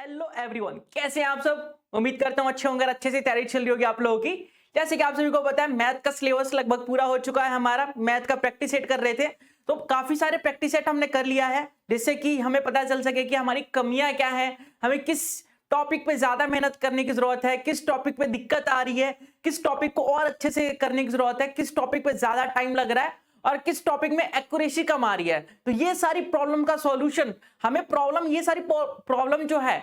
Hello everyone, कैसे हैं आप सब। उम्मीद करता हूं अच्छे होंगे, अच्छे से तैयारी चल रही होगी आप लोगों की। जैसे कि आप सभी को पता है, मैथ का सिलेबस लगभग पूरा हो चुका है। हमारा मैथ का प्रैक्टिस सेट कर रहे थे, तो काफी सारे प्रैक्टिस सेट हमने कर लिया है, जिससे कि हमें पता चल सके कि हमारी कमियां क्या है, हमें किस टॉपिक पे ज्यादा मेहनत करने की जरूरत है, किस टॉपिक पे दिक्कत आ रही है, किस टॉपिक को और अच्छे से करने की जरूरत है, किस टॉपिक पे ज्यादा टाइम लग रहा है और किस टॉपिक में एक्यूरेसी कम आ रही है। तो ये सारी प्रॉब्लम का सॉल्यूशन हमें ये सारी प्रॉब्लम जो है,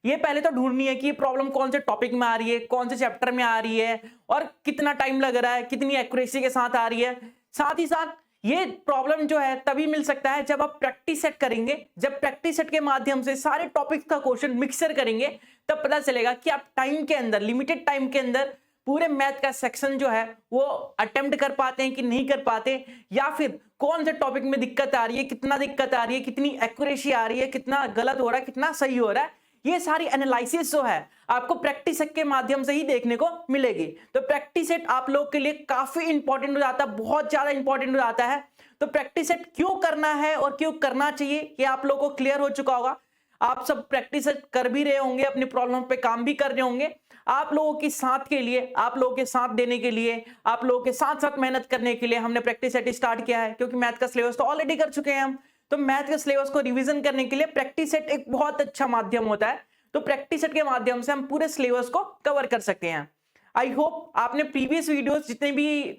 ये पहले तो ढूंढनी है कि प्रॉब्लम कौन से टॉपिक में आ रही है, कौन से चैप्टर में आ रही है और कितना टाइम लग रहा है, कितनी एक्यूरेसी के साथ आ रही है। साथ ही साथ ये प्रॉब्लम जो है तभी मिल सकता है जब आप प्रैक्टिस सेट करेंगे। जब प्रैक्टिस सेट के माध्यम से सारे टॉपिक का क्वेश्चन मिक्सर करेंगे, तब पता चलेगा कि आप टाइम के अंदर, लिमिटेड टाइम के अंदर पूरे मैथ का सेक्शन जो है वो अटेम्प्ट कर पाते हैं कि नहीं कर पाते, या फिर कौन से टॉपिक में दिक्कत आ रही है, कितना दिक्कत आ रही है, कितनी एक्यूरेसी आ रही है, कितना गलत हो रहा है, कितना सही हो रहा है। ये सारी एनालिसिस जो है आपको प्रैक्टिस सेट के माध्यम से ही देखने को मिलेगी। तो प्रैक्टिस सेट आप लोग के लिए काफी इंपॉर्टेंट हो जाता है, बहुत ज्यादा इंपॉर्टेंट हो जाता है। तो प्रैक्टिस सेट क्यों करना है और क्यों करना चाहिए, ये आप लोगों को क्लियर हो चुका होगा। आप सब प्रैक्टिस कर भी रहे होंगे, अपनी प्रॉब्लम पे काम भी कर रहे होंगे। आप लोगों के साथ के लिए, आप लोगों के साथ देने के लिए, आप लोगों के साथ साथ मेहनत करने के लिए हमने प्रैक्टिस सेट स्टार्ट किया है, क्योंकि मैथ का सिलेबस तो ऑलरेडी कर चुके हैं हम। तो मैथ के सिलेबस को रिवीजन करने के लिए प्रैक्टिस सेट एक बहुत अच्छा माध्यम होता है। तो प्रैक्टिस सेट के माध्यम से हम पूरे सिलेबस को कवर कर सकते हैं। आई होप आपने प्रीवियस वीडियोस जितने भी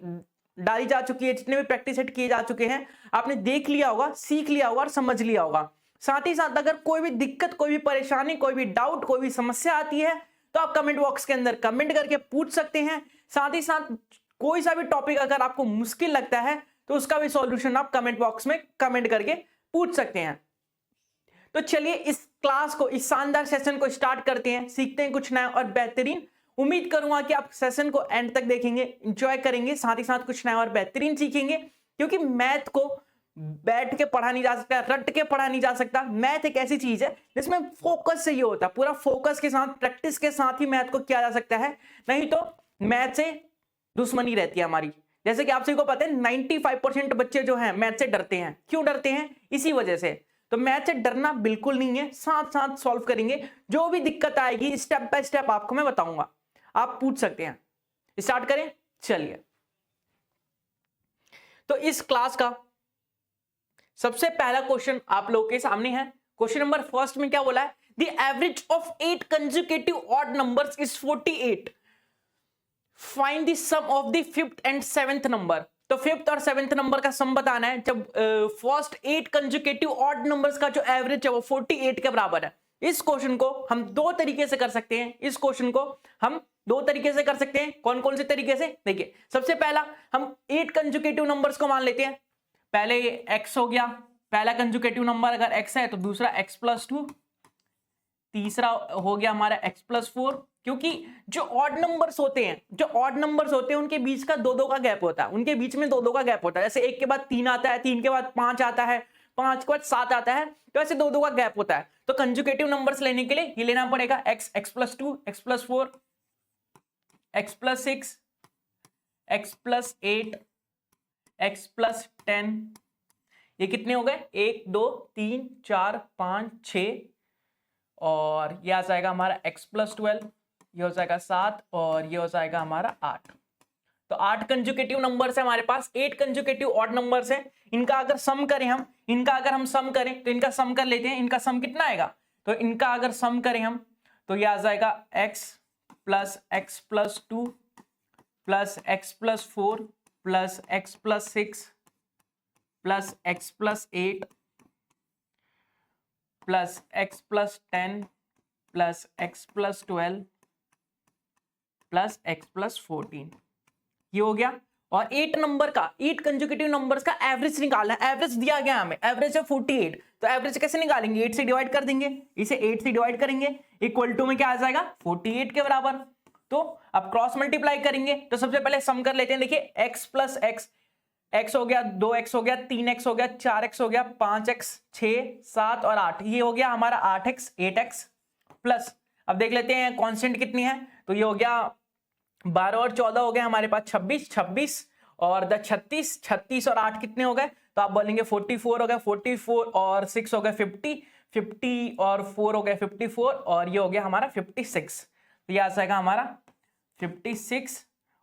डाली जा चुकी है, जितने भी प्रैक्टिस सेट किए जा चुके हैं, आपने देख लिया होगा, सीख लिया होगा और समझ लिया होगा। साथ ही साथ अगर कोई भी दिक्कत, कोई भी परेशानी, कोई भी डाउट, कोई भी समस्या आती है, तो आप कमेंट बॉक्स के अंदर कमेंट करके पूछ सकते हैं। साथ ही साथ कोई सा भी टॉपिक अगर आपको मुश्किल लगता है, तो उसका भी सॉल्यूशन आप कमेंट बॉक्स में कमेंट करके पूछ सकते हैं। तो चलिए इस क्लास को, इस शानदार सेशन को स्टार्ट करते हैं, सीखते हैं कुछ नया और बेहतरीन। उम्मीद करूंगा कि आप सेशन को एंड तक देखेंगे, एंजॉय करेंगे, साथ ही साथ कुछ नया और बेहतरीन सीखेंगे। क्योंकि मैथ को बैठ के पढ़ा नहीं जा सकता, रट के पढ़ा नहीं जा सकता। मैथ एक ऐसी चीज है जिसमें फोकस चाहिए होता है, पूरा फोकस के साथ, प्रैक्टिस के साथ ही मैथ को किया जा सकता है। नहीं तो मैथ से दुश्मनी रहती है हमारी। जैसे कि आप सभी को पता है 95% बच्चे जो हैं मैथ से डरते हैं। क्यों डरते हैं? इसी वजह से। तो मैथ से डरना बिल्कुल नहीं है, साथ साथ सॉल्व करेंगे। जो भी दिक्कत आएगी स्टेप बाय स्टेप आपको मैं बताऊंगा, आप पूछ सकते हैं। स्टार्ट करें, चलिए। तो इस क्लास का सबसे पहला क्वेश्चन आप लोगों के सामने है। क्वेश्चन नंबर फर्स्ट में क्या बोला है? The average of 8 consecutive odd numbers is 48। Find the sum of the fifth and seventh number. तो फिफ्थ और सेवेंथ नंबर का सम बताना है। जब फर्स्ट 8 कंसेक्यूटिव ऑड नंबर्स का जो एवरेज है वो 48 के बराबर है। इस क्वेश्चन को हम दो तरीके से कर सकते हैं। इस क्वेश्चन को हम दो तरीके से कर सकते हैं। कौन कौन से तरीके से? देखिए, सबसे पहला हम 8 कंसेक्यूटिव नंबर्स को मान लेते हैं। पहले x हो गया, पहला कंसेक्यूटिव नंबर अगर x है तो दूसरा x + 2, तीसरा हो गया हमारा x + 4। क्योंकि जो ऑड नंबर्स होते हैं, उनके बीच का 2-2 का गैप होता है, उनके बीच में 2-2 का गैप होता है। जैसे 1 के बाद 3 आता है, 3 के बाद 5 आता है, 5 के बाद 7 आता है, तो ऐसे 2-2 का गैप होता है। तो कंसेक्यूटिव नंबर्स लेने के लिए ये लेना पड़ेगा x + 2, x + 4, x + 6, x + 8, x + 10। ये कितने हो गए? 1 2 3 4 5 6, और ये आ जाएगा हमारा x + 12, ये हो जाएगा 7, और ये हो जाएगा हमारा 8। तो 8 कंसेक्यूटिव नंबर्स है हमारे पास, 8 कंसेक्यूटिव ऑड नंबर्स है। इनका अगर सम करें हम, तो इनका सम कर लेते हैं। इनका सम कितना आएगा? तो इनका अगर सम करें हम, तो ये आ जाएगा x + x + 2 + x + 4 + x + 6 + x + 8 + x + 10 + x + 12 + x + 14। ये हो गया। और 8 नंबर का, 8 कंसेक्यूटिव नंबर्स का एवरेज निकालना है। एवरेज दिया गया हमें, एवरेज है 48। तो एवरेज कैसे निकालेंगे? 8 से डिवाइड कर देंगे, इसे 8 से डिवाइड करेंगे, इक्वल टू में क्या आ जाएगा? 48 के बराबर। तो अब क्रॉस मल्टीप्लाई करेंगे। तो सबसे पहले सम कर लेते हैं। देखिए, x + x, x हो गया, 2x हो गया, 3x हो गया, 4x हो गया, 5x, 6, 7 और 8। ये हो गया हमारा 8x, 8x प्लस, अब देख लेते हैं कांस्टेंट कितनी है। तो ये हो गया 12 और 14 हो गए हमारे पास 26, 26 और 36, 36 और 8 कितने हो गए? तो आप बोलेंगे 44 हो गए, 44 और 6 हो गए 50, 50 और 4 हो गया 54 और ये हो गया हमारा 56। तो ये आ जाएगा हमारा 56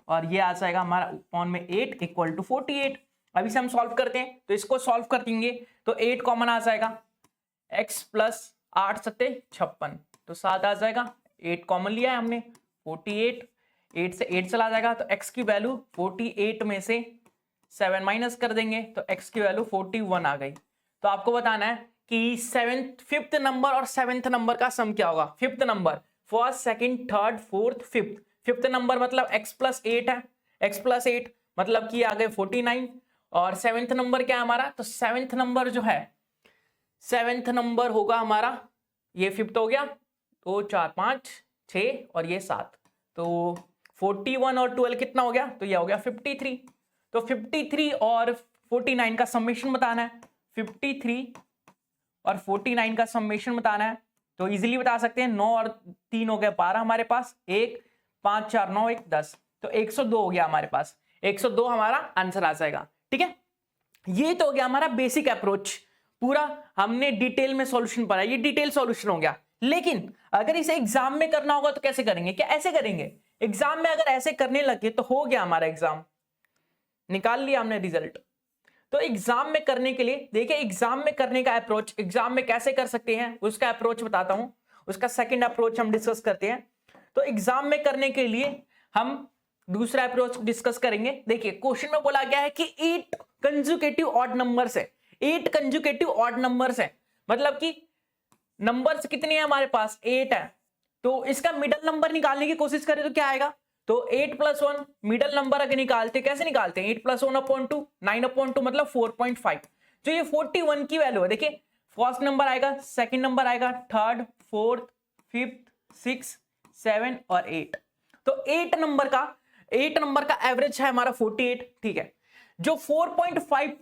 और ये आ जाएगा हमारा अपॉन में 8 इक्वल टू 48। अभी से हम सॉल्व करते हैं, तो इसको सॉल्व कर देंगे तो 8 कॉमन आ जाएगा, x प्लस 8 सत्ते 56 तो 7 आ जाएगा। 8 कॉमन लिया है हमने 48, 8 से 8 चला जाएगा तो x की वैल्यू 48 में से 7 माइनस कर देंगे तो x की वैल्यू 41 आ गई। तो आपको बताना है कि फिफ्थ नंबर और सेवेंथ नंबर का सम क्या होगा। Fifth number first second third fourth fifth, fifth number मतलब x प्लस 8 है, x प्लस 8 मतलब कि आ गए 49। और सेवेंथ नंबर क्या है हमारा, तो सेवेंथ नंबर जो है, सेवेंथ नंबर होगा हमारा, ये फिफ्थ हो गया तो 4 5 6 और ये 7, तो 41 और 12 कितना हो गया, तो ये हो गया 53। तो 53 और 49 का समेशन बताना है, 53 और 49 का समेशन बताना है तो इजीली बता सकते हैं। 9 और 3 हो गए 12 हमारे पास, 1 5 4 9 1 10 तो 102 हो गया हमारे पास, 102 हमारा आंसर आ जाएगा। ठीक है, ये तो हो गया हमारा बेसिक अप्रोच, पूरा हमने डिटेल में सॉल्यूशन पढ़ा, ये डिटेल सॉल्यूशन हो गया। लेकिन अगर इसे एग्जाम में करना होगा तो कैसे करेंगे, क्या ऐसे करेंगे, एग्जाम में अगर ऐसे करने लगे तो हो गया हमारा एग्जाम, निकाल लिया हमने रिजल्ट। तो एग्जाम में करने के लिए देखिए, एग्जाम में करने का अप्रोच, एग्जाम में कैसे कर सकते हैं उसका अप्रोच बताता हूं, उसका सेकंड अप्रोच हम डिस्कस करते हैं। तो एग्जाम में करने के लिए हम दूसरा अप्रोच डिस्कस करेंगे। देखिए क्वेश्चन में बोला गया है कि 8 कंसेक्यूटिव ऑड नंबर्स है, 8 कंसेक्यूटिव ऑड नंबर्स है, मतलब कि नंबर्स कितने हैं हमारे पास, 8 है। तो इसका मिडल नंबर निकालने की कोशिश करें तो क्या आएगा, तो 8 + 1 मिडल नंबर अगर निकालते, कैसे निकालते हैं, 8 + 1/2 9/2 मतलब 4.5। जो ये 41 की वैल्यू है, देखिए फर्स्ट नंबर आएगा, सेकंड नंबर आएगा, थर्ड फोर्थ फिफ्थ 6 7 और 8। तो 8 नंबर का एवरेज है हमारा 48। ठीक है, जो 4.5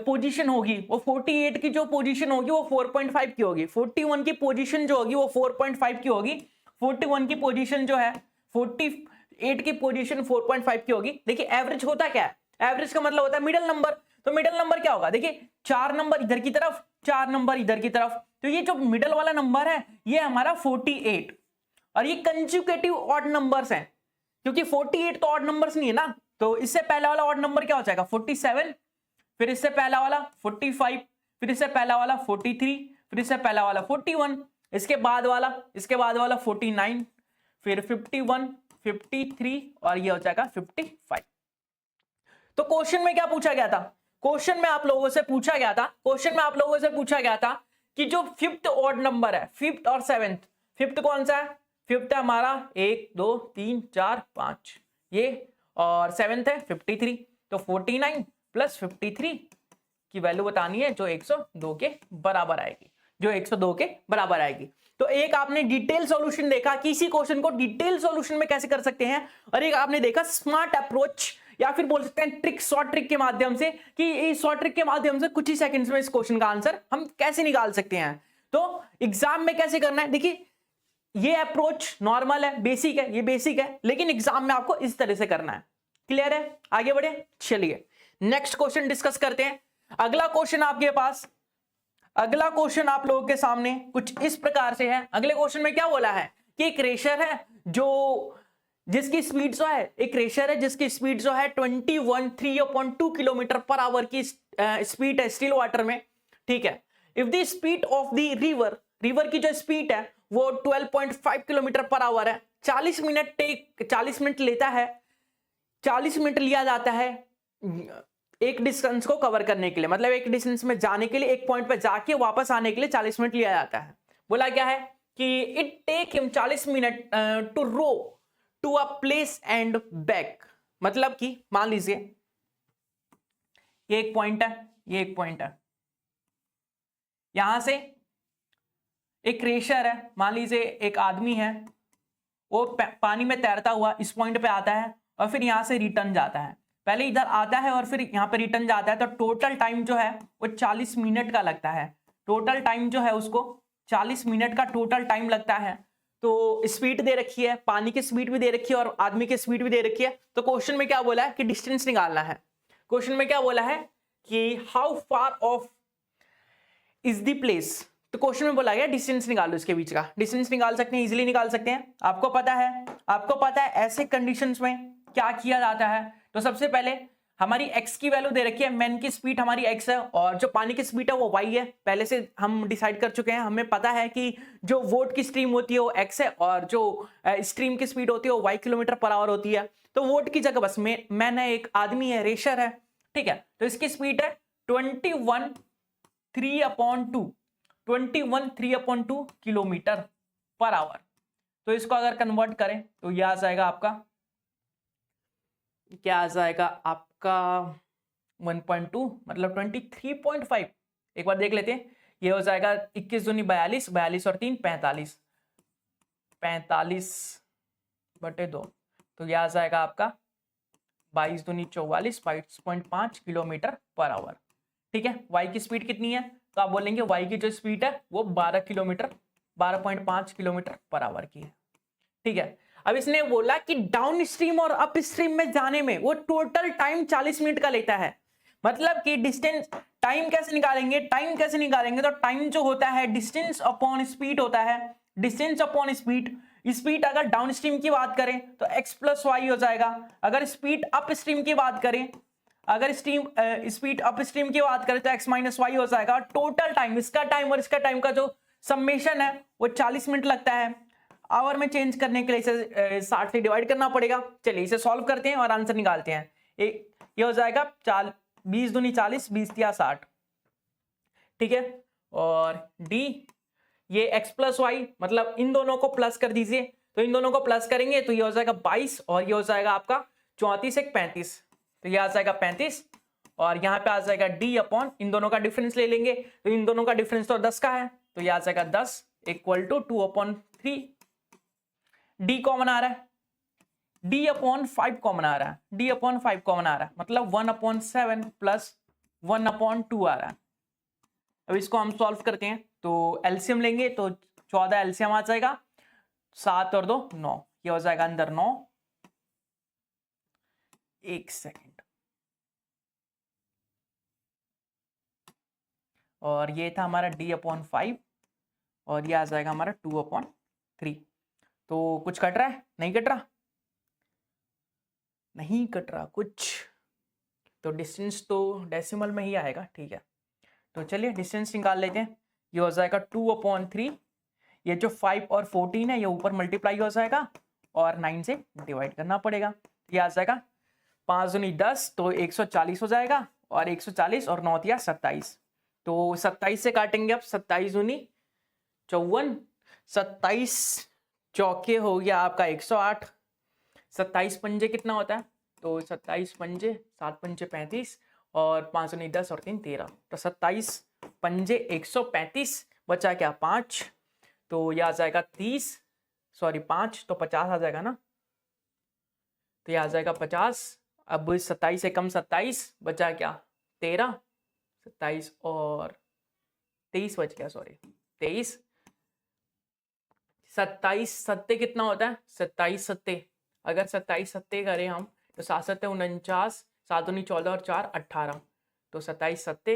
पोजीशन होगी वो 48 की जो पोजीशन होगी वो 4.5 की होगी, 41 की पोजीशन जो होगी वो 4.5 की होगी, 41 की पोजीशन जो है 48 की पोजीशन 4.5 की होगी। देखिए एवरेज होता क्या है, एवरेज का मतलब होता है मिडल नंबर। तो मिडल नंबर क्या होगा, देखिए 4 नंबर इधर की तरफ 4 नंबर इधर की तरफ, तो ये जो मिडल वाला नंबर है ये हमारा 48 और ये कंसेक्यूटिव ऑड नंबर्स हैं, क्योंकि 48 तो ऑड नंबर्स नहीं है ना। तो इससे पहला वाला ऑड नंबर क्या हो जाएगा 47, फिर इससे पहला वाला 45, फिर इससे पहला वाला 43, फिर इससे पहला वाला 41, इसके बाद वाला 49, फिर 51 53 और ये हो जाएगा 55। तो क्वेश्चन में क्या पूछा गया था, क्वेश्चन में आप लोगों से पूछा गया था कि जो फिफ्थ ऑड नंबर है, फिफ्थ और सेवेंथ, फिफ्थ कौन सा है, फिफ्थ है हमारा 1 2 3 4 5 ये, और सेवेंथ है 53, तो 49 + 53 की वैल्यू बतानी है जो 102 के बराबर आएगी, तो एक आपने डिटेल सॉल्यूशन देखा कि इसी क्वेश्चन को डिटेल सॉल्यूशन में कैसे कर सकते हैं, और एक आपने देखा स्मार्ट अप्रोच या फिर बोल सकते हैं ट्रिक, शॉर्ट ट्रिक के माध्यम से, कि इस शॉर्ट ट्रिक के माध्यम से कुछ ही सेकंड्स में इस क्वेश्चन का आंसर हम कैसे निकाल सकते हैं। तो एग्जाम में कैसे करना है, देखिए ये अप्रोच नॉर्मल है, बेसिक है, ये बेसिक है, लेकिन एग्जाम में आपको इस तरह से करना है। क्लियर है, आगे बढ़े, चलिए नेक्स्ट क्वेश्चन डिस्कस करते हैं। अगला क्वेश्चन आप लोगों के सामने कुछ इस प्रकार से है। अगले क्वेश्चन में क्या बोला है कि एक रेसर है जिसकी स्पीड जो है 3.2 किलोमीटर पर आवर की स्पीड है स्टिल वाटर में। ठीक है, if the speed of the river की जो स्पीड है वो 12.5 किलोमीटर पर आवर है, 40 मिनट लेता है, 40 मिनट लिया जाता है एक डिस्टेंस को कवर करने के लिए, मतलब एक डिस्टेंस में जाने के लिए, एक पॉइंट पे जाके वापस आने के लिए 40 मिनट लिया जाता है। बोला क्या है कि it take him 40 minute to row to a place and back, मतलब कि मान लीजिए ये एक पॉइंट है, यहां से एक रेसर है, मान लीजिए एक आदमी है, वो पानी में तैरता हुआ इस पॉइंट पे आता है और फिर यहां से रिटर्न जाता है, पहले इधर आता है और फिर यहां पे रिटर्न जाता है, तो टोटल टाइम जो है वो 40 मिनट का लगता है, टोटल टाइम जो है उसको 40 मिनट का टोटल टाइम लगता है। तो स्पीड दे रखी है, पानी की स्पीड भी दे रखी है और आदमी की स्पीड भी दे रखी है। तो क्वेश्चन में क्या बोला है कि डिस्टेंस निकालना है, क्वेश्चन में क्या बोला है कि how far of is the place, तो क्वेश्चन में बोला गया डिस्टेंस निकालो इसके बीच का। डिस्टेंस निकाल सकते हैं, इजीली निकाल सकते हैं। आपको पता है ऐसे कंडीशंस में क्या किया जाता है। तो सबसे पहले हमारी x की वैल्यू दे रखी है, मैन की स्पीड हमारी x है और जो पानी की स्पीड है वो y है। पहले से हम डिसाइड कर चुके हैं, हमें पता है कि जो वोट की स्ट्रीम होती है वो x है और जो स्ट्रीम की स्पीड होती है वो y किलोमीटर पर आवर होती है। तो वोट की जगह बस मैन है, एक आदमी है, रेशर है, ठीक है। तो इसकी स्पीड है 21 3/2 किलोमीटर पर आवर। तो इसको अगर कन्वर्ट करें तो यह आ जाएगा आपका, क्या आ जाएगा आपका 1.2 मतलब 23.5। एक बार देख लेते हैं, ये हो जाएगा 21 दूनी 42, 42 और 3 45, 45/2। तो यह आ जाएगा आपका 22 दूनी 44, 22.5 किलोमीटर पर आवर, ठीक है। वाई की स्पीड कितनी है, तो आप बोलेंगे वाई की जो स्पीड है वो 12.5 किलोमीटर पर आवर की है, ठीक है। अब इसने बोला कि डाउन स्ट्रीम और अप स्ट्रीम में जाने में वो टोटल टाइम 40 मिनट का लेता है। मतलब कि डिस्टेंस टाइम कैसे निकालेंगे, तो टाइम जो होता है डिस्टेंस अपॉन स्पीड होता है। डिस्टेंस अपॉन स्पीड अगर डाउन स्ट्रीम की बात करें तो x प्लस वाई हो जाएगा। अगर स्पीड अप स्ट्रीम की बात करें, स्पीड अप स्ट्रीम की बात करें तो x माइनस वाई हो जाएगा। टोटल टाइम, इसका टाइम और इसका टाइम का जो समेशन है वो 40 मिनट लगता है। आवर में चेंज करने के लिए इसे 60 से डिवाइड करना पड़ेगा। चलिए इसे सॉल्व करते हैं और आंसर निकालते हैं। ये हो जाएगा 20 दूनी 40, 20 या 60, ठीक है। और डी ये x प्लस वाई, मतलब इन दोनों को प्लस कर दीजिए। तो इन दोनों को प्लस करेंगे तो ये हो जाएगा 22 और ये हो जाएगा आपका 34 एक 35, तो ये आ जाएगा 35 और यहाँ पे आ जाएगा डी अपॉन इन दोनों का डिफरेंस ले लेंगे तो इन दोनों का डिफरेंस तो 10 का है, तो ये आ जाएगा 10 इक्वल टू 2/3। डी कॉमन आ रहा है, डी अपॉन 5 कॉमन आ रहा है, मतलब 1/7 प्लस 1/2 आ रहा है। अब इसको हम सॉल्व करते हैं तो एलसीएम लेंगे तो 14 एलसीएम आ जाएगा, 7 और 2 9, ये हो जाएगा अंदर 9। एक सेकेंड, और ये था हमारा d/5 और ये आ जाएगा हमारा 2/3। तो कुछ कट रहा है, नहीं कट रहा कुछ, तो डिस्टेंस तो डेसिमल में ही आएगा, ठीक है। तो चलिए डिस्टेंस निकाल लेते हैं। ये हो जाएगा 2/3, ये जो 5 और 14 है ये ऊपर मल्टीप्लाई हो जाएगा और 9 से डिवाइड करना पड़ेगा। ये आ जाएगा 5 दूनी 10 तो 140 हो जाएगा और 140 और 9 या 27, तो 27 से काटेंगे। अब 27 दूनी 54, 27 चौके हो गया आपका 108, 27 पंजे कितना होता है, तो 27 पंजे 7 पंजे 35 और 5 दूनी 10 और 3 13, तो 27 पंजे 135, बचा क्या 5, तो यह आ जाएगा 5 तो 50 आ जाएगा ना, तो यह आ जाएगा 50। अब 27 से कम 27 बचा क्या 13, 27 और 23 बच गया, 23। 27 सत्ते कितना होता है, 27 सत्ते, अगर 27 सत्ते करें हम तो 7 सत्ते 49, 7 दूनी 14 और 4 18, तो 27 सत्ते,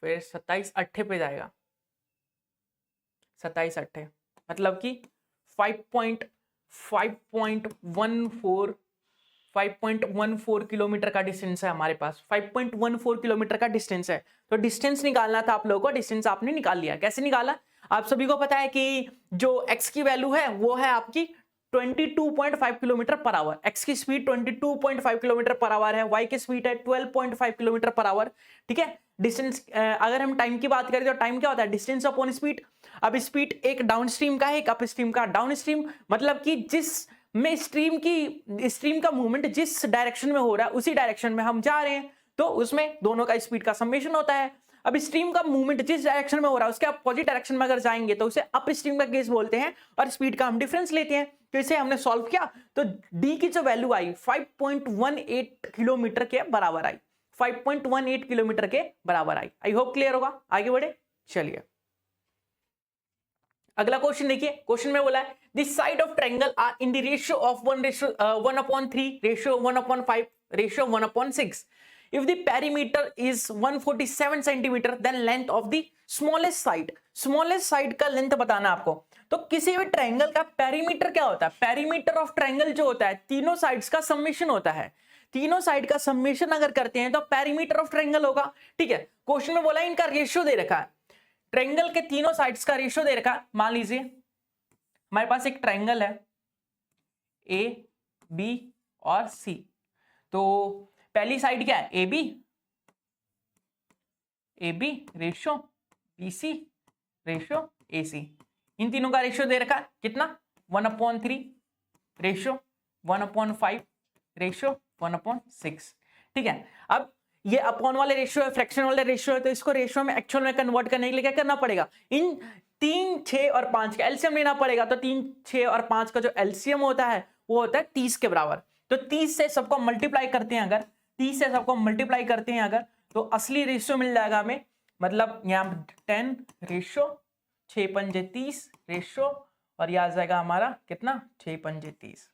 फिर 27 अट्ठे पे जाएगा, 27 अट्ठे मतलब कि 5.14 किलोमीटर का डिस्टेंस है हमारे पास। 5.14 किलोमीटर का डिस्टेंस है। तो डिस्टेंस निकालना था आप लोगों को, डिस्टेंस आपने निकाल लिया। कैसे निकाला, आप सभी को पता है कि जो x की वैल्यू है वो है आपकी 22.5 किलोमीटर पर आवर। x की स्पीड 22.5 किलोमीटर पर आवर है, y की स्पीड है 12.5 किलोमीटर पर आवर, ठीक है। डिस्टेंस अगर हम टाइम की बात करें तो टाइम क्या होता है, डिस्टेंस अपॉन स्पीड। अब स्पीड एक डाउन स्ट्रीम का है, एक अप स्ट्रीम का। डाउन स्ट्रीम मतलब कि जिस में स्ट्रीम का मूवमेंट जिस डायरेक्शन में हो रहा है उसी डायरेक्शन में हम जा रहे हैं, तो उसमें दोनों का स्पीड का समेशन होता है। अब स्ट्रीम का मूवमेंट जिस डायरेक्शन में हो रहा है उसके अपोजिट डायरेक्शन में अगर जाएंगे तो उसे अप स्ट्रीम का केस बोलते हैं और स्पीड का हम डिफरेंस लेते हैं। तो इसे हमने सॉल्व किया तो डी की जो वैल्यू आई 5.18 किलोमीटर के बराबर आई, 5.18 किलोमीटर के बराबर आई। आई होप क्लियर होगा। आगे बढ़े, चलिए अगला क्वेश्चन देखिए। क्वेश्चन में बोला है this side of triangle are in the ratio of 1/3, ratio 1/5, ratio 1/6। If the perimeter is 147 centimetre then length of the smallest side का लेंथ बताना आपको। तो किसी भी ट्रायंगल का पेरीमीटर क्या होता है? पेरीमीटर ऑफ ट्रायंगल जो होता है तीनों साइड्स का समेशन होता है। तीनों साइड का समेशन अगर करते हैं तो पेरीमीटर ऑफ ट्रायंगल होगा। ठीक है, क्वेश्चन में बोला इनका रेशियो दे रखा है, ट्रायंगल के तीनों साइड्स का रेशियो दे रखा है। मान लीजिए हमारे पास एक ट्रायंगल है ए बी और सी। तो पहली साइड क्या है? A B ratio B C ratio A C. इन तीनों का रेशियो दे रखा है कितना? 1/3 रेशियो 1/5 रेशियो 1/6। ठीक है, अब ये अपॉन वाले रेशियो है, फ्रैक्शन वाले रेशियो है, तो इसको रेशियो में एक्चुअल में कन्वर्ट करने के लिए क्या करना पड़ेगा? इन 3, 6 और 5 का एलसीएम लेना पड़ेगा। तो 3, 6 और 5 का जो एलसीएम होता है वो होता है 30 के बराबर। तो 30 से सबको मल्टीप्लाई करते हैं अगर, 30 से सबको मल्टीप्लाई करते हैं अगर, तो असली रेशियो मिल जाएगा हमें, मतलब यहाँ 10 रेशियो 6 पंजे 30 रेशियो, और यह आ जाएगा हमारा कितना? 6 पंजे 30।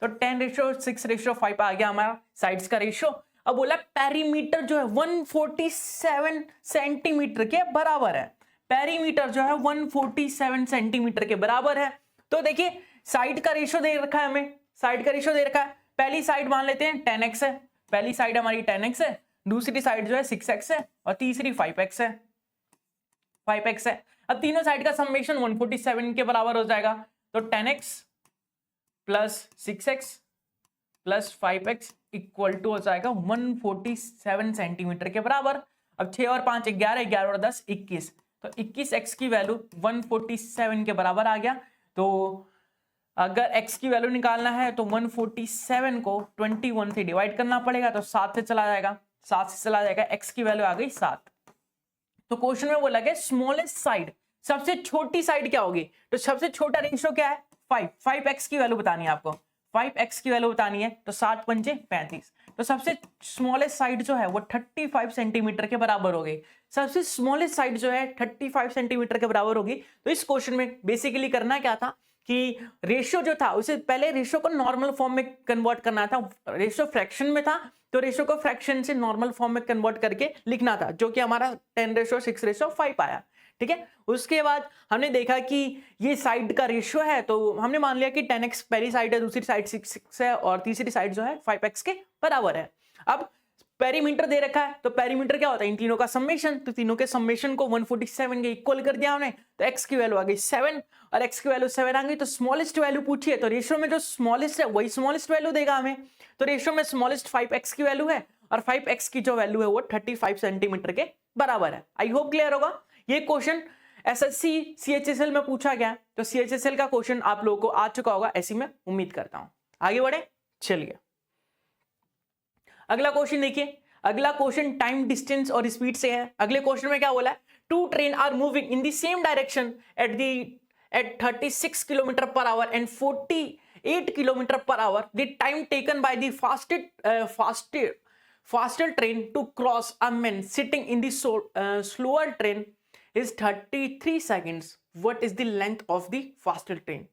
तो 10 रेशियो 6 रेशियो 5 आ गया हमारा साइड्स का रेशियो। अब बोला पेरीमीटर जो है 147 सेंटीमीटर के बराबर है। पेरीमीटर जो है 147 सेंटीमीटर के बराबर है। तो देखिए साइड का रेशियो दे रखा है हमें, साइड का रेशियो दे रखा है। पहली साइड मान लेते हैं 10x है, पहली साइड हमारी 10x है, दूसरी साइड जो है 6x है, और तीसरी 5x है, 5x है। अब तीनों साइड का समेशन 147 के बराबर हो जाएगा। तो 10x plus 6x plus 5x equal to हो जाएगा 147 सेंटीमीटर के बराबर। अब 6 और 5 11, 11 और 10 21। तो 21x की वैल्यू 147 के बराबर आ गया। तो अगर x की वैल्यू निकालना है तो 147 को 21 से डिवाइड करना पड़ेगा, तो 7 से चला जाएगा, 7 से चला जाएगा, x की वैल्यू आ गई 7। तो क्वेश्चन में बोला गया स्मॉलेस्ट साइड, सबसे छोटी साइड क्या होगी? तो सबसे छोटा रेशियो क्या है? 5x की वैल्यू बतानी है आपको, 5x की वैल्यू बतानी है। तो 7 पंजे 35। तो सबसे स्मॉलेस्ट साइड जो है वो 35 सेंटीमीटर के बराबर हो गई। सबसे स्मॉलेस्ट साइड जो है 35 सेंटीमीटर के बराबर होगी। तो इस क्वेश्चन में बेसिकली करना क्या था कि रेशियो जो था उसे पहले रेशियो को नॉर्मल फॉर्म में कन्वर्ट करना था। रेशियो फ्रैक्शन में था तो रेशियो को फ्रैक्शन से नॉर्मल फॉर्म में कन्वर्ट करके लिखना था, जो कि हमारा 10:6:5 आया। ठीक है, उसके बाद हमने देखा कि ये साइड का रेशियो है, तो हमने मान लिया कि 10x पहली साइड है, दूसरी साइड 6 है, और तीसरी साइड जो है 5x के बराबर है। अब पेरीमीटर दे रखा है, तो पेरीमीटर क्या होता है? इन तीनों का समेशन। तो तीनों के समेशन को 147 के इक्वल कर दिया हमने, तो x की वैल्यू आ गई 7 और x की वैल्यू 7 आ गई। तो स्मॉलेस्ट वैल्यू पूछिए, तो रेशियो में जो स्मॉलेस्ट है वही स्मॉलेस्ट वैल्यू देगा हमें। तो रेशियो में स्मॉलेस्ट 5x की वैल्यू है, और 5x की जो वैल्यू है वो 35 सेंटीमीटर के बराबर है। आई होप क्लियर होगा। ये क्वेश्चन एसएससी सीएचएसएल में पूछा गया, तो सीएचएसएल का क्वेश्चन आप लोगों को आ चुका होगा, ऐसी मैं उम्मीद करता हूं। आगे बढ़े, चलिए अगला क्वेश्चन देखिए। अगला क्वेश्चन टाइम, डिस्टेंस और स्पीड से है। अगले क्वेश्चन में क्या बोला है? 2 train are moving in the same direction at 36 kilometre per hour and 48 kilometre per hour. The time taken by the faster train to cross a man sitting in the slower train is 33 seconds. What is the length of the faster train?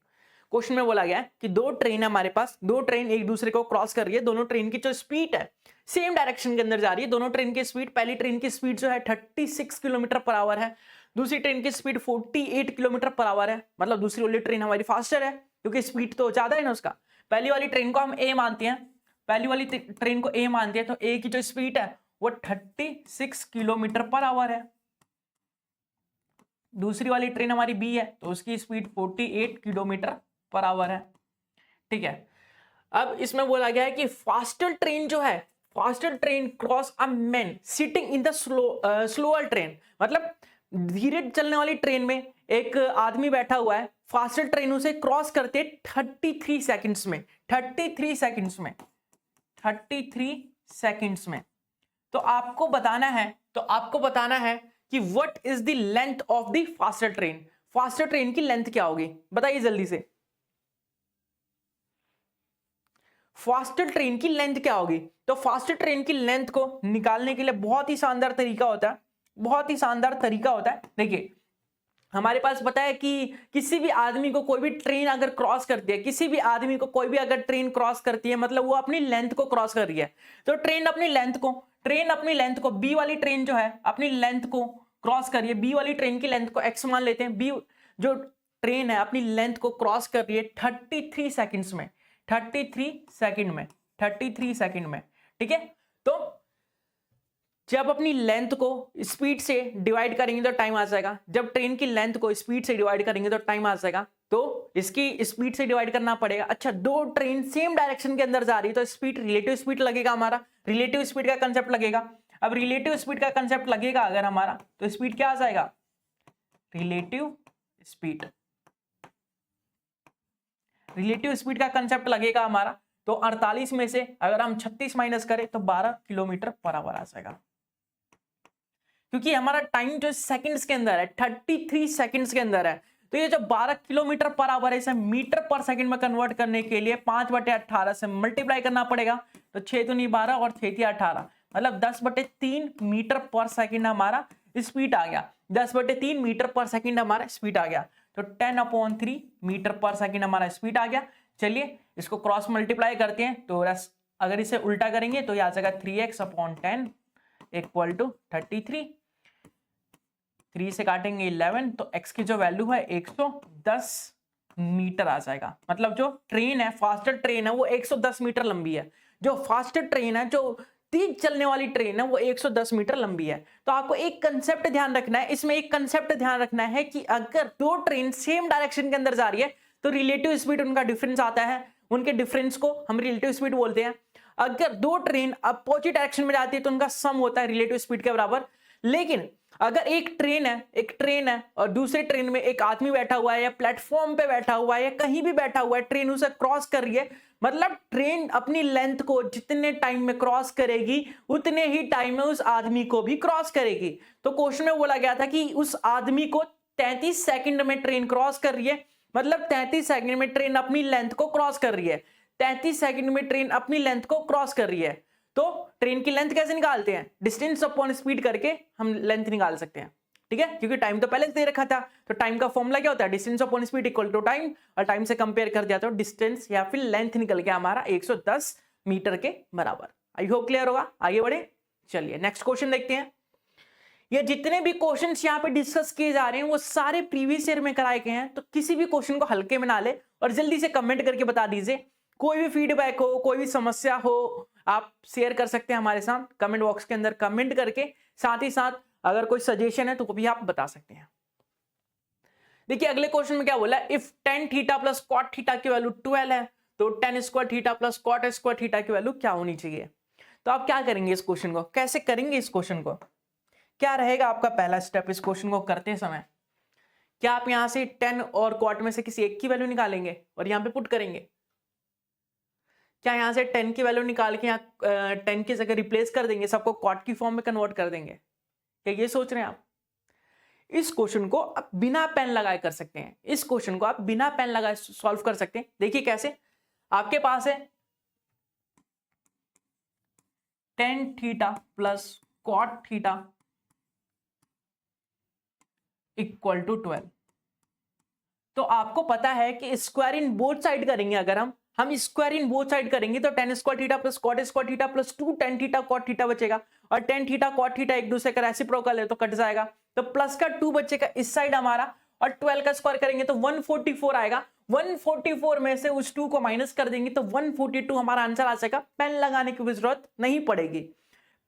Question में बोला गया है कि दो train है हमारे पास, दो train एक दूसरे को क्रॉस कर रही है, दोनों ट्रेन की जो स्पीड है सेम डायरेक्शन के अंदर जा रही है। दोनों ट्रेन की स्पीड, पहली ट्रेन की स्पीड जो है 36 किलोमीटर पर आवर है, दूसरी ट्रेन की स्पीड 48 किलोमीटर पर आवर है। मतलब दूसरी वाली ट्रेन हमारी फास्टर है क्योंकि स्पीड तो ज्यादा है ना उसका। पहली वाली ट्रेन को हम ए मानते हैं, पहली वाली ट्रेन को ए मानते हैं, तो ए की जो स्पीड है वो 36 किलोमीटर पर आवर है। दूसरी वाली ट्रेन हमारी बी है तो उसकी स्पीड 48 किलोमीटर पर आवर है। ठीक है, अब इसमें बोला गया है कि फास्टर ट्रेन जो है, faster train cross a man sitting in the slower train, मतलब धीरे चलने वाली ट्रेन में एक आदमी बैठा हुआ है, फास्टर ट्रेन उसे क्रॉस करते 33 सेकंड्स में, 33 सेकंड्स में, 33 सेकंड्स में। तो आपको बताना है कि what is the length of the faster train. Faster train की लेंथ क्या होगी बताइए जल्दी से। फास्टर ट्रेन की लेंथ क्या होगी? तो फास्टर ट्रेन की लेंथ को निकालने के लिए बहुत ही शानदार तरीका होता है, बहुत ही शानदार तरीका होता है। देखिए हमारे पास पता है कि किसी भी आदमी को कोई भी ट्रेन अगर क्रॉस करती है, किसी भी आदमी को कोई भी अगर ट्रेन क्रॉस करती है, मतलब वो अपनी लेंथ को क्रॉस कर रही है। तो ट्रेन अपनी लेंथ को ट्रेन अपनी लेंथ को, बी वाली ट्रेन जो है अपनी लेंथ को क्रॉस कर रही है, बी वाली ट्रेन की लेंथ को एक्स मान लेते हैं, बी जो ट्रेन है अपनी लेंथ को क्रॉस कर रही है 33 सेकंड्स में, 33 सेकंड में, 33 सेकंड में, ठीक है। तो जब अपनी लेंथ को स्पीड से डिवाइड करेंगे तो टाइम आ जाएगा, जब ट्रेन की लेंथ को स्पीड से डिवाइड करेंगे तो टाइम आ जाएगा, तो इसकी स्पीड से डिवाइड करना पड़ेगा। अच्छा, दो ट्रेन सेम डायरेक्शन के अंदर जा रही है तो स्पीड, रिलेटिव स्पीड लगेगा हमारा, रिलेटिव स्पीड का कंसेप्ट लगेगा। अब रिलेटिव स्पीड का कंसेप्ट लगेगा अगर हमारा, तो स्पीड क्या आ जाएगा, रिलेटिव स्पीड, रिलेटिव स्पीड का कंसेप्ट लगेगा हमारा। तो 48 में से अगर हम 36 माइनस करें तो 12 किलोमीटर पर आवर आ जाएगा, क्योंकि हमारा टाइम जो सेकंड्स के अंदर है 33 सेकंड्स के अंदर है। तो ये जो 12 किलोमीटर पर आवर है इसे मीटर पर सेकंड में कन्वर्ट करने के लिए 5/18 से मल्टीप्लाई करना पड़ेगा। तो 6 दूनी 12 और 6 तिया 18, मतलब 10/3 मीटर पर सेकंड हमारा स्पीड आ गया, 10/3 मीटर पर सेकंड हमारा स्पीड आ गया। तो 10/3 मीटर पर सेकंड हमारा स्पीड आ गया। चलिए इसको क्रॉस मल्टीप्लाई करते हैं, तो अगर इसे उल्टा करेंगे तो ये आ जाएगा 3x/10 इक्वल टू 33, 3 से काटेंगे 11, तो x की जो वैल्यू है 110 मीटर आ जाएगा। मतलब जो ट्रेन है, फास्टर ट्रेन है, वो 110 मीटर लंबी है। जो फास्टर ट्रेन है, जो तेज चलने वाली ट्रेन है, वो 110 मीटर लंबी है। तो आपको एक कंसेप्ट ध्यान रखना है, इसमें एक कंसेप्ट ध्यान रखना है कि अगर दो ट्रेन सेम डायरेक्शन के अंदर जा रही है तो रिलेटिव स्पीड उनका डिफरेंस आता है, उनके डिफरेंस को हम रिलेटिव स्पीड बोलते हैं। अगर दो ट्रेन अपोजिट डायरेक्शन में जाती है तो उनका सम होता है रिलेटिव स्पीड के बराबर। लेकिन अगर एक ट्रेन है और दूसरे ट्रेन में एक आदमी बैठा हुआ है, या प्लेटफॉर्म पे बैठा हुआ है, या कहीं भी बैठा हुआ है, ट्रेन उसे क्रॉस कर रही है, मतलब ट्रेन अपनी लेंथ को जितने टाइम में क्रॉस करेगी उतने ही टाइम में उस आदमी को भी क्रॉस करेगी। तो क्वेश्चन में बोला गया था कि उस आदमी को 33 सेकंड में ट्रेन क्रॉस कर रही है, मतलब 33 सेकंड में ट्रेन अपनी लेंथ को क्रॉस कर रही है, 33 सेकंड में ट्रेन अपनी लेंथ को क्रॉस कर रही है। तो ट्रेन की लेंथ कैसे निकालते हैं, डिस्टेंस अपॉन स्पीड करके हम लेंथ निकाल सकते हैं, ठीक है, क्योंकि टाइम तो पहले से दे रखा था। तो टाइम का फॉर्मूला क्या होता है, distance upon speed equal to time, और टाइम से कंपेयर कर दिया तो डिस्टेंस या फिर लेंथ निकल गया हमारा 110 मीटर के बराबर। आई होप क्लियर होगा। आगे बढ़े, चलिए नेक्स्ट क्वेश्चन देखते हैं। ये जितने भी क्वेश्चंस यहाँ पे डिस्कस किए जा रहे हैं वो सारे प्रीवियस ईयर में कराए गए हैं। तो किसी भी क्वेश्चन को हल्के में ना ले और जल्दी से कमेंट करके बता दीजिए। कोई भी फीडबैक हो, कोई भी समस्या हो, आप शेयर कर सकते हैं हमारे साथ कमेंट बॉक्स के अंदर कमेंट करके। साथ ही साथ अगर कोई सजेशन है तो भी आप बता सकते हैं। देखिए अगले क्वेश्चन में क्या बोला है, if tan theta plus cot theta की वैल्यू 12 है तो tan square theta plus cot square theta की वैल्यू क्या होनी चाहिए। तो आप क्या करेंगे, इस क्वेश्चन को कैसे करेंगे, इस क्वेश्चन को क्या रहेगा आपका पहला स्टेप इस क्वेश्चन को करते समय। क्या आप यहां से tan और cot में से किसी एक की वैल्यू निकालेंगे और यहां पे पुट करेंगे। क्या यहां से tan की वैल्यू निकाल के यहाँ tan की जगह रिप्लेस कर देंगे, सबको cot की फॉर्म में कन्वर्ट कर देंगे, क्या ये सोच रहे हैं आप। इस क्वेश्चन को आप बिना पेन लगाए कर सकते हैं, इस क्वेश्चन को आप बिना पेन लगाए सॉल्व कर सकते हैं। देखिए कैसे, आपके पास है tan theta plus cot theta equal to 12। तो आपको पता है कि स्क्वायर इन बोथ साइड करेंगे, अगर हम स्क्वायर इन बोथ साइड करेंगे तो tan square theta plus cot square theta plus 2 tan theta cot theta बचेगा, और tan थीटा cot थीटा एक दूसरे का रेसिप्रोकल है तो कट जाएगा, तो प्लस का 2 बचेगा इस साइड हमारा, और 12 का स्क्वायर करेंगे तो 144 आएगा। 144 में से उस 2 को माइनस कर देंगे तो 142 हमारा आंसर आ जाएगा। पेन लगाने की भी जरूरत नहीं पड़ेगी,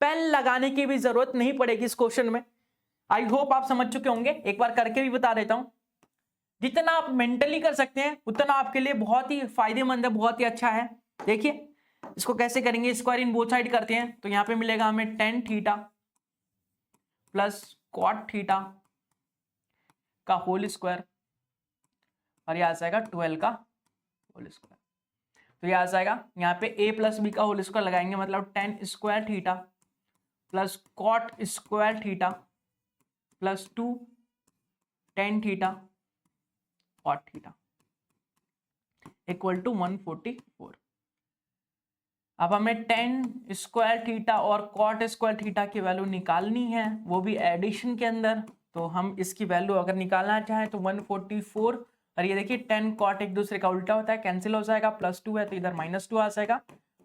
पेन लगाने की भी जरूरत नहीं पड़ेगी इस क्वेश्चन में। आई होप आप समझ चुके होंगे, एक बार करके भी बता देता हूं। जितना आप मेंटली कर सकते हैं उतना आपके लिए बहुत ही फायदेमंद है, बहुत ही अच्छा है। देखिए इसको कैसे करेंगे, स्क्वायर इन बोथ साइड करते हैं तो यहां पे मिलेगा हमें tan theta plus cot theta का होल स्क्वायर, और यह आ जाएगा 12 का होल स्क्वायर। तो यह आ जाएगा यहाँ पे a प्लस बी का होल स्क्वायर लगाएंगे, मतलब tan square theta plus cot square theta plus 2 tan theta cot theta equal to 144। अब हमें tan स्क्वायर थीटा और cot स्क्वायर थीटा की वैल्यू निकालनी है, वो भी एडिशन के अंदर। तो हम इसकी वैल्यू अगर निकालना चाहें तो 144, और ये देखिए tan cot एक दूसरे का उल्टा होता है, कैंसिल हो जाएगा, प्लस 2 है तो इधर -2 आ जाएगा,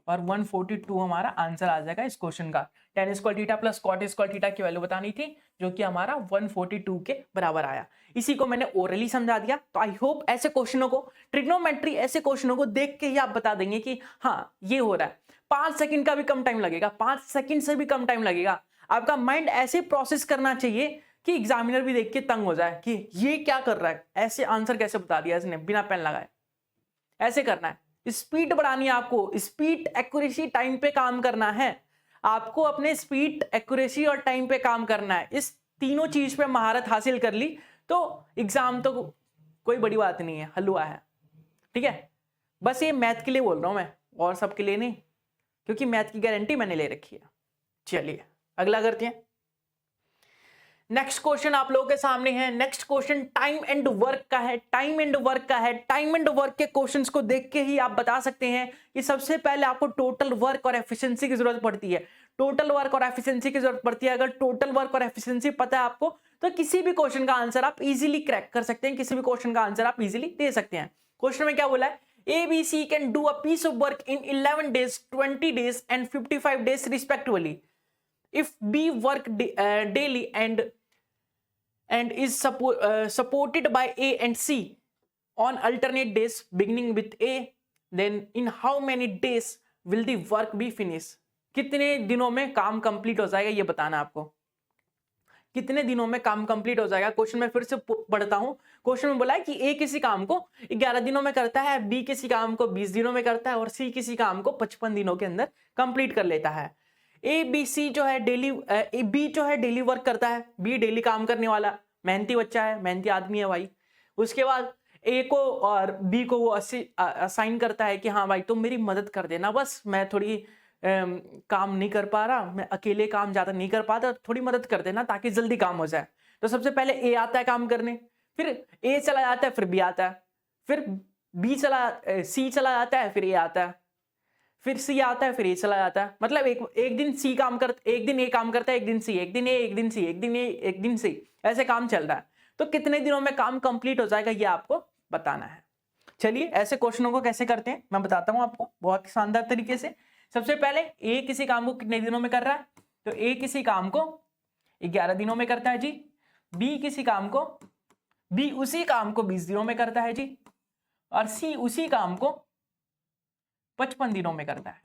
और 142 हमारा आंसर आ जाएगा इस क्वेश्चन का। tan square theta plus cot square theta की वैल्यू बतानी थी, जो कि हमारा 142 के बराबर आया। इसी को मैंने ओरली समझा दिया। तो आई होप ऐसे क्वेश्चनों को, ट्रिग्नोमेट्री ऐसे क्वेश्चनों को देख के ही आप बता देंगे कि हाँ ये हो रहा है। 5 सेकंड का भी कम टाइम लगेगा, 5 सेकंड से भी कम टाइम लगेगा। आपका माइंड ऐसे प्रोसेस करना चाहिए कि एग्जामिनर भी देख के तंग हो जाए कि ये क्या कर रहा है, ऐसे आंसर कैसे बता दिया इसने बिना पेन लगाए। ऐसे करना है, स्पीड बढ़ानी है आपको, स्पीड, एक्यूरेसी, टाइम पे काम करना है आपको। अपने स्पीड, एक्यूरेसी और टाइम पे काम करना है। इस तीनों चीज पे महारत हासिल कर ली तो एग्जाम तो कोई बड़ी बात नहीं है, हलवा है। ठीक है, बस ये मैथ के लिए बोल रहा हूं मैं, और सबके लिए नहीं, क्योंकि मैथ की गारंटी मैंने ले रखी है। चलिए अगला करते हैं। नेक्स्ट क्वेश्चन आप लोगों के सामने है। Next question time and work का है। टाइम एंड वर्क का है। टाइम एंड वर्क के क्वेश्चंस को देख के ही आप बता सकते हैं कि सबसे पहले आपको टोटल वर्क और एफिशिएंसी की जरूरत पड़ती है। टोटल वर्क और एफिशिएंसी की जरूरत पड़ती है। अगर टोटल वर्क और एफिशिएंसी पता है आपको तो किसी भी क्वेश्चन का आंसर आप इजीली क्रैक कर सकते हैं, किसी भी क्वेश्चन का आंसर आप इजीली दे सकते हैं। क्वेश्चन में क्या बोला है, ABC can do a piece of work in 11 days, 20 days and 55 days respectively. If B work daily and is supported by A and C on alternate days beginning with A, then in how many days will the work be finished? कितने दिनों में काम complete हो जाएगा ये बताना आपको। कितने दिनों में काम कंप्लीट हो जाएगा। क्वेश्चन में फिर से पढ़ता हूं। क्वेश्चन में बोला है कि ए किसी काम को 11 दिनों में करता है, बी किसी काम को 20 दिनों में करता है और सी किसी काम को 55 दिनों के अंदर कंप्लीट कर लेता है। ए बी सी जो है डेली, बी जो है डेली वर्क करता है, बी डेली काम करने वाला मेहनती बच्चा है, मेहनती आदमी है भाई। उसके बाद ए को और बी को वो असाइन करता है कि हाँ भाई तुम मेरी मदद कर देना, बस मैं थोड़ी काम नहीं कर पा रहा, मैं अकेले काम ज्यादा नहीं कर पाता, थोड़ी मदद कर देना ताकि जल्दी काम हो जाए। तो सबसे पहले ए आता है काम करने, फिर ए चला जाता है, फिर बी आता है, फिर सी चला जाता है, फिर ए आता है, फिर सी आता है, फिर ए चला जाता है। मतलब एक दिन सी काम कर, एक दिन ए काम करता है, एक दिन सी, एक दिन ए, एक दिन सी, एक दिन ए, एक दिन सी, ऐसे काम चल रहा है। तो कितने दिनों में काम कंप्लीट हो जाएगा ये आपको बताना है। चलिए ऐसे क्वेश्चनों को कैसे करते हैं मैं बताता हूं आपको बहुत शानदार तरीके से। सबसे पहले ए किसी काम को कितने दिनों में कर रहा है, तो ए किसी काम को 11 दिनों में करता है जी। बी किसी काम को, बी उसी काम को 20 दिनों में करता है जी। और सी उसी काम को 55 दिनों में करता है।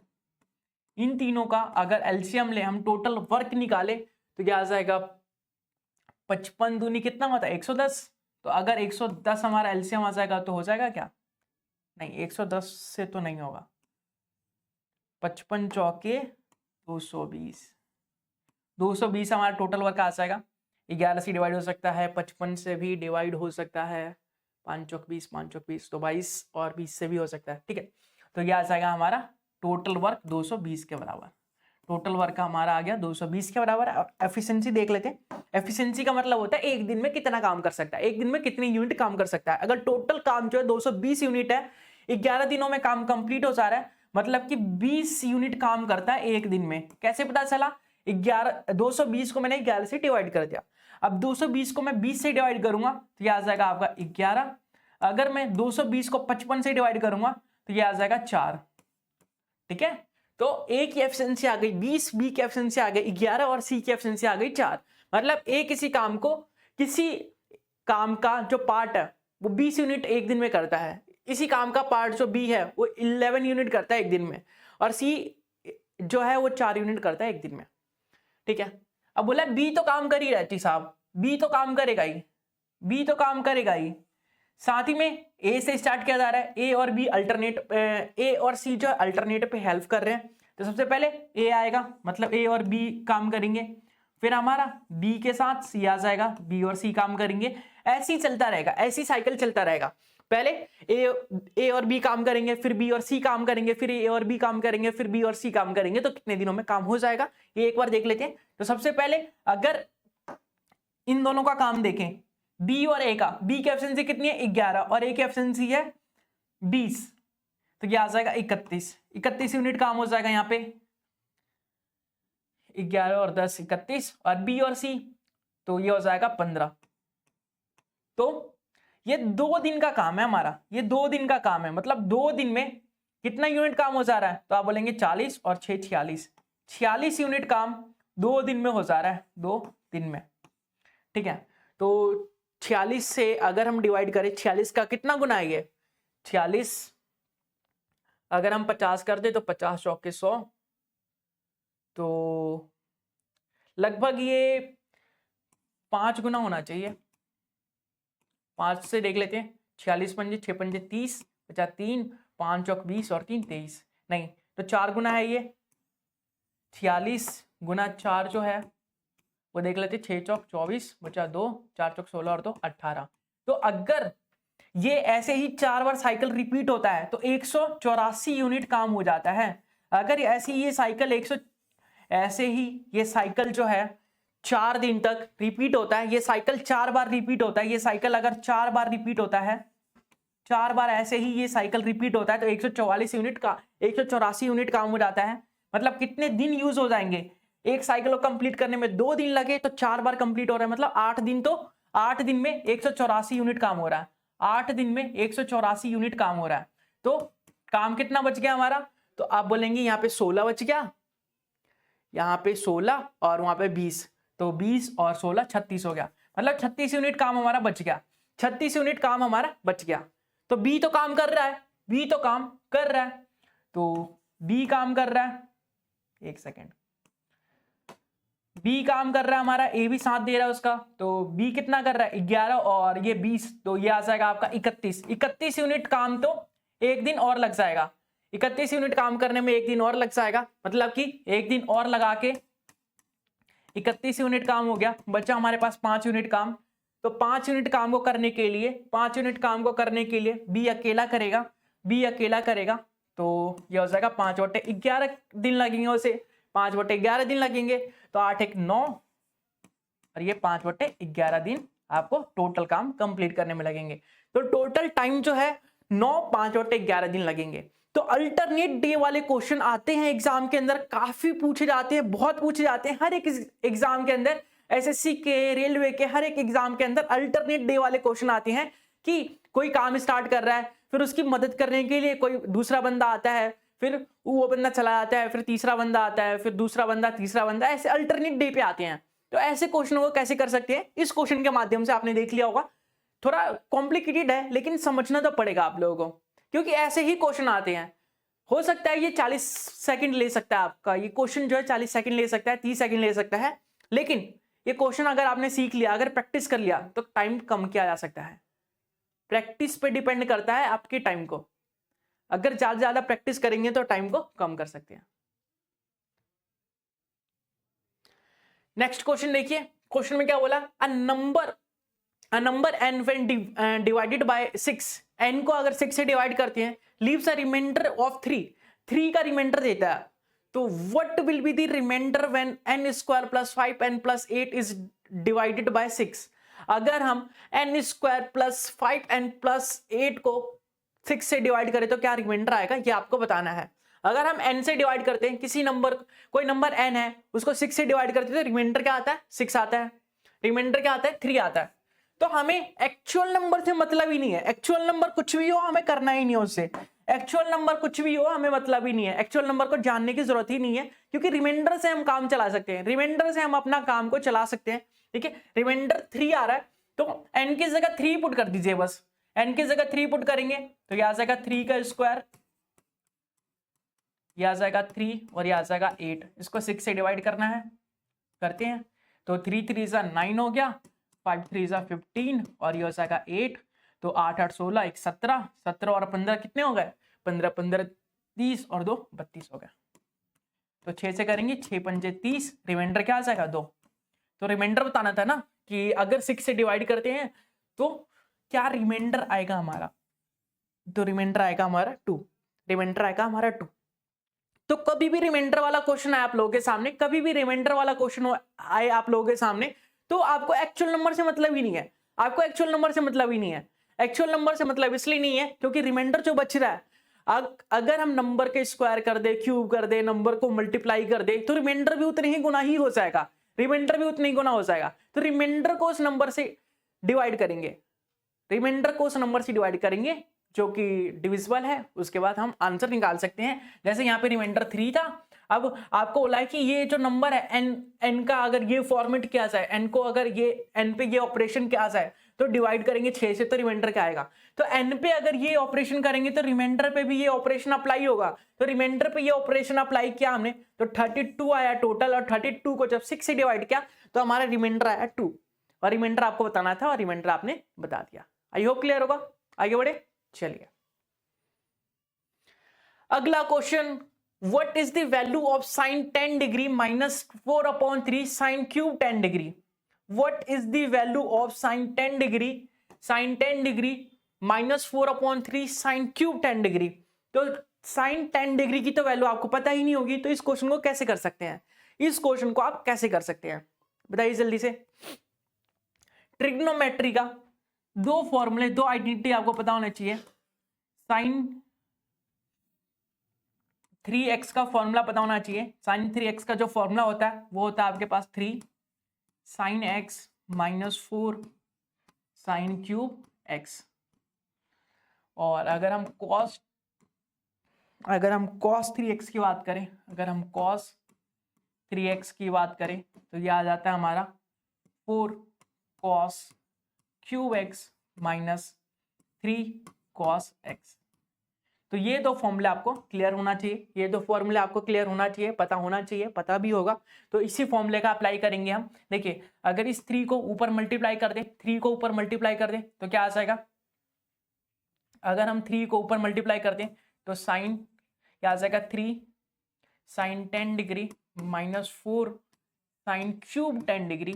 इन तीनों का अगर एलसीएम ले, हम टोटल वर्क निकाले तो क्या आ जाएगा, 55 दूनी कितना होता है 110। तो अगर 110 हमारा एलसीएम आ जाएगा तो हो जाएगा क्या, नहीं 110 से तो नहीं होगा, 55 चौके 220, 220 हमारा टोटल वर्क आ जाएगा। 11 से डिवाइड हो सकता है, 55 से भी डिवाइड हो सकता है, 5 चौक 20, 5 चौक 20 तो 22 और 20 से भी हो सकता है। ठीक है, तो यह आ जाएगा हमारा टोटल वर्क 220 के बराबर। टोटल वर्क हमारा आ गया 220 के बराबर। एफिशिएंसी देख लेते हैं। एफिशिएंसी का मतलब होता है एक दिन में कितना काम कर सकता है, एक दिन में कितनी यूनिट काम कर सकता है। अगर टोटल काम जो है 220 यूनिट है, 11 दिनों में काम कंप्लीट हो जा रहा है, मतलब कि 20 यूनिट काम करता है एक दिन में। कैसे पता चला, 220 को मैंने 11 से डिवाइड कर दिया। अब 220 को मैं 20 से डिवाइड करूंगा तो यह आ जाएगा आपका 11। अगर मैं 220 को 55 से डिवाइड करूंगा तो यह आ जाएगा 4। ठीक है, तो ए की एफिशिएंसी आ गई 20, बी की एफिशिएंसी आ गई 11 और सी की एफिशिएंसी आ गई 4। मतलब ए किसी काम का जो पार्ट है वो 20 यूनिट एक दिन में करता है। इसी काम का पार्ट जो बी है वो 11 यूनिट करता है एक दिन में, और सी जो है वो 4 यूनिट करता है एक दिन में। ठीक है, अब बोला बी तो काम कर ही रहती साहब, बी तो काम करेगा ही, बी तो काम करेगा ही। साथ ही में ए से स्टार्ट किया जा रहा है, ए और बी अल्टरनेट, ए और सी जो अल्टरनेट पे हेल्प कर रहे हैं। तो सबसे पहले ए आएगा, मतलब ए और बी काम करेंगे, फिर हमारा बी के साथ सी आ जाएगा, बी और सी काम करेंगे। ऐसे ही चलता रहेगा, ऐसी साइकिल चलता रहेगा। पहले ए और बी काम करेंगे, फिर बी और सी काम करेंगे, फिर ए और बी काम करेंगे, फिर बी और सी काम करेंगे। तो कितने दिनों में काम हो जाएगा ये एक बार देख लेते हैं। तो सबसे पहले अगर इन दोनों का काम देखें, बी और ए का, बी की एफिशिएंसी कितनी है 11 और ए की एफिशिएंसी है 20, तो क्या आ जाएगा 31 यूनिट काम हो जाएगा यहाँ पे। 11 और 10 31, और बी और सी तो ये हो जाएगा 15। तो ये 2 दिन का काम है हमारा, ये 2 दिन का काम है। मतलब 2 दिन में कितना यूनिट काम हो जा रहा है? तो आप बोलेंगे 40 और 6 46, 46 यूनिट काम 2 दिन में हो जा रहा है, 2 दिन में। ठीक है, तो 46 से अगर हम डिवाइड करें, 46 का कितना गुना है ये? 46 अगर हम 50 कर दे तो 50 चौके 100, तो लगभग ये 5 गुना होना चाहिए। 5 से देख लेते हैं, 46 पंजे 6 पंजे 30, 50 3, 5 चौक 20 और 3 23, नहीं तो 4 गुना है ये। 46 गुना 4 जो है वो देख लेते, 6 चौक 24, बचा 2, 4 चौक 16 और 2 18। तो अगर ये ऐसे ही 4 बार साइकिल रिपीट होता है तो 184 यूनिट काम हो जाता है। अगर ऐसे ही ये साइकिल ऐसे ही ये साइकिल जो है 4 दिन तक रिपीट होता है, ये साइकिल 4 बार रिपीट होता है, ये साइकिल अगर 4 बार रिपीट होता है, 4 बार ऐसे ही ये साइकिल रिपीट होता है तो 184 यूनिट काम हो जाता है। मतलब कितने दिन यूज हो जाएंगे? एक साइकिल को कंप्लीट करने में 2 दिन लगे तो 4 बार कंप्लीट हो रहा है, मतलब 8 दिन, तो 8 दिन में 184 यूनिट काम हो रहा है। 8 दिन में 184 यूनिट काम हो रहा है। तो काम कितना बच गया हमारा? तो आप बोलेंगे यहाँ पे 16 बच गया, यहाँ पे 16 और वहां पे 20, तो 20 और 16 36 हो गया। मतलब 36 यूनिट काम हमारा बच गया। 36 यूनिट काम हमारा बच गया। तो बी तो काम कर रहा है, बी तो काम कर रहा है, तो बी काम कर रहा है, एक सेकेंड, बी काम कर रहा है हमारा, ए भी साथ दे रहा है उसका, तो बी कितना कर रहा है? 11 और ये 20, तो ये आ जाएगा आपका 31। 31 यूनिट काम तो एक दिन और लग जाएगा। 31 यूनिट काम करने में एक दिन और लग जाएगा, मतलब कि एक दिन और लगा के 31 यूनिट काम हो गया। बचा हमारे पास 5 यूनिट काम। तो 5 यूनिट काम को करने के लिए, 5 यूनिट काम को करने के लिए बी अकेला करेगा, बी अकेला करेगा, तो ये हो जाएगा 5/11 दिन लगेंगे उसे, 5/11 दिन लगेंगे, तो 8 1 9 और ये 5/11 दिन आपको टोटल काम कंप्लीट करने में लगेंगे। तो टोटल टाइम जो है 9 5/11 दिन लगेंगे। तो अल्टरनेट डे वाले क्वेश्चन आते हैं एग्जाम के अंदर, काफी पूछे जाते हैं, बहुत पूछे जाते हैं हर एक एग्जाम के अंदर। एसएससी के, रेलवे के, हर एक एग्जाम के अंदर अल्टरनेट डे वाले क्वेश्चन आते हैं कि कोई काम स्टार्ट कर रहा है, फिर उसकी मदद करने के लिए कोई दूसरा बंदा आता है, फिर वो बंदा चला जाता है, फिर तीसरा बंदा आता है, फिर दूसरा बंदा, तीसरा बंदा, ऐसे अल्टरनेट डे पे आते हैं। तो ऐसे क्वेश्चनों को कैसे कर सकते हैं, इस क्वेश्चन के माध्यम से आपने देख लिया होगा। थोड़ा कॉम्प्लिकेटेड है लेकिन समझना तो पड़ेगा आप लोगों को, क्योंकि ऐसे ही क्वेश्चन आते हैं। हो सकता है ये 40 सेकंड ले सकता है आपका, ये क्वेश्चन जो है 40 सेकंड ले सकता है, 30 सेकंड ले सकता है, लेकिन ये क्वेश्चन अगर आपने सीख लिया, अगर प्रैक्टिस कर लिया, तो टाइम कम किया जा सकता है। प्रैक्टिस पे डिपेंड करता है आपके टाइम को। अगर ज्यादा प्रैक्टिस करेंगे तो टाइम को कम कर सकते हैं। नेक्स्ट क्वेश्चन देखिए, क्वेश्चन में क्या बोला? A number n when divided by 6, n को अगर 6 से डिवाइड करते हैं, leaves a remainder of 3 का रिमाइंडर देता है। तो what will be the remainder when n square plus 5n plus 8 is divided by 6? अगर हम n square plus 5n plus 8 को 6 से डिवाइड करें तो क्या रिमाइंडर आएगा, ये आपको बताना है। अगर हम n से डिवाइड करते हैं, किसी नंबर, कोई नंबर n है, उसको 6 से डिवाइड करते हैं तो रिमाइंडर क्या आता है? 6 आता है। रिमाइंडर क्या आता है? 3 आता है। तो हमें एक्चुअल नंबर से मतलब ही नहीं है। एक्चुअल नंबर कुछ भी हो हमें करना ही नहीं है उससे। एक्चुअल नंबर कुछ भी हो हमें मतलब ही नहीं है। एक्चुअल नंबर को जानने की जरूरत ही नहीं है, क्योंकि रिमाइंडर से हम काम चला सकते हैं। रिमाइंडर से हम अपना काम को चला सकते हैं। ठीक है, रिमाइंडर 3 आ रहा है तो n की जगह 3 पुट कर दीजिए बस। n की जगह 3 पुट करेंगे तो यह आ जाएगा 3 का स्क्वायर, यह आ जाएगा 3 और यह आ जाएगा 8। इसको 6 से डिवाइड करना है, करते हैं। तो 3 3 जा 9 हो गया, 5 3 जा 15 और ये हो जाएगा 8। तो 8 8 16 1 17, 17 और 15 कितने हो गए? 15 15 30 और 2 32 हो गए। तो 6 से करेंगे, 6 पंजे 30, रिमाइंडर क्या आ जाएगा? 2। तो रिमाइंडर बताना था ना कि अगर 6 से डिवाइड करते हैं तो क्या रिमाइंडर आएगा हमारा? तो रिमाइंडर आएगा हमारा 2। रिमाइंडर आएगा हमारा 2। तो कभी भी रिमाइंडर वाला क्वेश्चन आए आप लोगों के सामने, कभी भी रिमाइंडर वाला क्वेश्चन आए आप लोगों के सामने, तो आपको एक्चुअल नंबर से मतलब ही नहीं है। आपको एक्चुअल नंबर से मतलब ही नहीं है। एक्चुअल नंबर से मतलब इसलिए नहीं है क्योंकि रिमाइंडर जो बच रहा है, अगर हम नंबर के स्क्वायर कर दे, क्यूब कर दे, नंबर को मल्टीप्लाई कर दे, तो रिमाइंडर भी उतने ही गुना ही हो जाएगा। रिमाइंडर भी उतने ही गुना हो जाएगा। तो रिमाइंडर को उस नंबर से डिवाइड करेंगे, रिमाइंडर को उस नंबर से डिवाइड करेंगे जो कि डिविजिबल है, उसके बाद हम आंसर निकाल सकते हैं। जैसे यहाँ पे रिमाइंडर 3 था, अब आपको बोला है कि ये जो नंबर है n का अगर ये फॉर्मेट किया जाए, n को अगर ये n पे ये ऑपरेशन किया जाए तो डिवाइड करेंगे 6 से, तो रिमाइंडर क्या आएगा। तो n पे अगर ये ऑपरेशन करेंगे तो रिमाइंडर पे भी ये ऑपरेशन अप्लाई होगा। तो रिमाइंडर पे ये ऑपरेशन अप्लाई किया हमने तो 32 आया टोटल, और 32 को जब 6 से डिवाइड किया तो हमारा रिमाइंडर आया 2, और रिमाइंडर आपको बताना था और रिमाइंडर आपने बता दिया। आई होप क्लियर होगा। आगे बढ़े, चलिए अगला question, what is the value of sine 10 degree minus 4/3 sign cube 10 degree. What is the value of sine 10 degree minus 4/3 sign cube 10 degree. तो साइन 10 डिग्री की तो वैल्यू आपको पता ही नहीं होगी, तो इस क्वेश्चन को कैसे कर सकते हैं, इस क्वेश्चन को आप कैसे कर सकते हैं बताइए जल्दी से। ट्रिग्नोमेट्री का दो फॉर्मूले, दो आइडेंटिटी आपको पता होना चाहिए। साइन 3x का फॉर्मूला पता होना चाहिए। साइन 3x का जो फॉर्मूला होता है वो होता है आपके पास 3 sine x minus 4 sine cube x। और अगर हम cos 3x की बात करें, cos 3x की बात करें तो ये आ जाता है हमारा 4 cos cube x minus 3 cos x। तो ये दो फॉर्मूले आपको क्लियर होना चाहिए, ये दो फॉर्मूले आपको क्लियर होना चाहिए, पता होना चाहिए, पता भी होगा। तो इसी फॉर्मूले का अप्लाई करेंगे हम। देखिए अगर इस 3 को ऊपर मल्टीप्लाई कर दें, 3 को ऊपर मल्टीप्लाई कर दें तो क्या आ जाएगा। अगर हम 3 को ऊपर मल्टीप्लाई कर दें तो साइन क्या आ जाएगा 3 sine 10 degree minus 4 sine cube 10 degree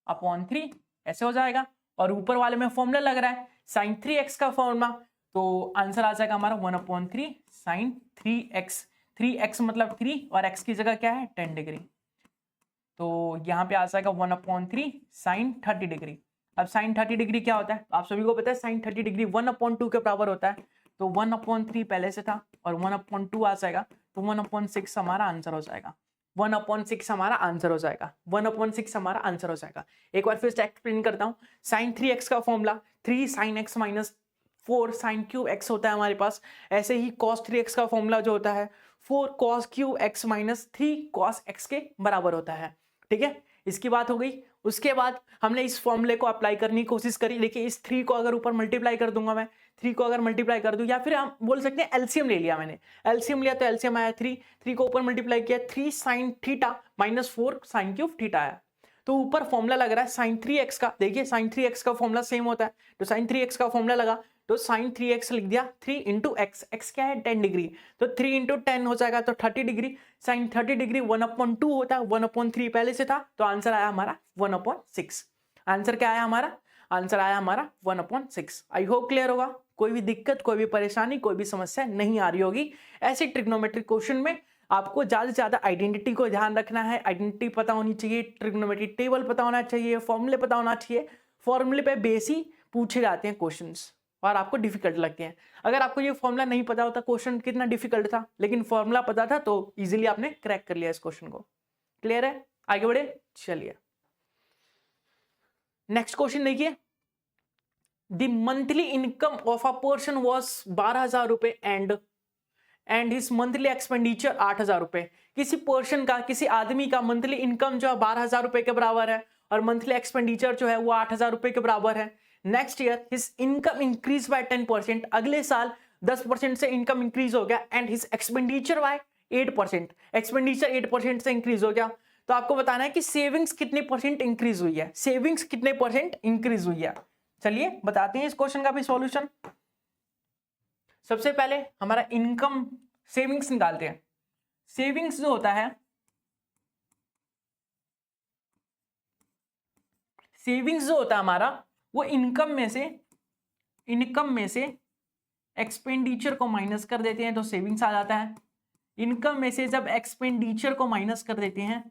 upon 3 ऐसे हो जाएगा। और ऊपर वाले में फॉर्मूला लग रहा है साइन 3x का फॉर्मूला, तो आंसर आ जाएगा हमारा 1/3 साइन 3x। 3x मतलब 3 और x की जगह क्या है 10 डिग्री, तो यहाँ पे आ जाएगा 1/3 साइन 30 डिग्री। अब साइन 30 डिग्री क्या होता है आप सभी को पता है, साइन 30 डिग्री 1/2 के बराबर होता है। तो 1/3 पहले से था और 1/2 आ जाएगा, तो 1/6 हमारा आंसर हो जाएगा। 1/6 हमारा आंसर हो जाएगा, 1/6 हमारा आंसर हो जाएगा। एक बार फिर से एक्सप्लेन करता हूँ। साइन 3x का formula 3 sine x minus 4 sine cube x होता है हमारे पास। ऐसे ही cos 3x का फॉर्मूला जो होता है 4 cos cube x minus 3 cos x के बराबर होता है। ठीक है, इसकी बात हो गई। उसके बाद हमने इस फॉर्मूले को अप्लाई करने की कोशिश करी। देखिए इस 3 को अगर ऊपर मल्टीप्लाई कर दूंगा मैं, 3 को अगर मल्टीप्लाई कर दूं, या फिर हम बोल सकते हैं एलसीएम ले लिया मैंने, एलसीएम लिया तो एलसीएम आया 3 को ऊपर मल्टीप्लाई किया 3 sine theta minus 4 sine cube theta आया। तो ऊपर फॉर्मूला लग रहा है साइन 3x का। देखिए साइन 3x का फॉर्मूला सेम होता है, तो साइन 3x का फॉर्मूला लगा तो साइन 3x लिख दिया 3 इंटू एक्स, एक्स क्या है 10 डिग्री, तो 3 इंटू 10 हो जाएगा तो 30 डिग्री। साइन 30 डिग्री 1/2 होता है, 1/3 पहले से था, तो आंसर आया हमारा 1/6। आंसर क्या आया हमारा, आंसर आया हमारा 1/6। आई होप क्लियर होगा, कोई भी दिक्कत, कोई भी परेशानी, कोई भी समस्या नहीं आ रही होगी। ऐसे ट्रिग्नोमेट्रिक क्वेश्चन में आपको ज्यादा से ज्यादा आइडेंटिटी को ध्यान रखना है। आइडेंटिटी पता होनी चाहिए, ट्रिग्नोमेट्रिक टेबल पता होना चाहिए, फॉर्मूले पता होना चाहिए। फॉर्मूले पे बेस ही पूछे जाते हैं क्वेश्चंस और आपको डिफिकल्ट लगते हैं। अगर आपको ये फॉर्मूला नहीं पता होता, क्वेश्चन कितना डिफिकल्ट था, लेकिन फॉर्मूला पता था तो इजीली आपने क्रैक कर लिया इस क्वेश्चन को। क्लियर है, आगे बढ़े, चलिए नेक्स्ट क्वेश्चन देखिए। The monthly income of a person was 12,000 रुपए एंड हिज मंथली एक्सपेंडिचर 8,000 रुपए। किसी पर्सन का, किसी आदमी का मंथली इनकम जो है 12,000 रुपए के बराबर है और मंथली एक्सपेंडिचर जो है वो 8,000 रुपए के बराबर है। Next year his income increase by 10%, अगले साल 10% से इनकम इंक्रीज हो गया and his expenditure bye 8%, expenditure 8% से इंक्रीज हो गया। तो आपको बताना है कि सेविंग्स कितने परसेंट इंक्रीज हुई है, सेविंग्स कितने परसेंट इंक्रीज हुई है। चलिए बताते हैं इस क्वेश्चन का भी सॉल्यूशन। सबसे पहले हमारा इनकम सेविंग्स निकालते हैं। सेविंग्स जो होता है, सेविंग्स जो होता है हमारा वो इनकम में से एक्सपेंडिचर को माइनस कर देते हैं तो सेविंग्स आ जाता है। इनकम में से जब एक्सपेंडिचर को माइनस कर देते हैं,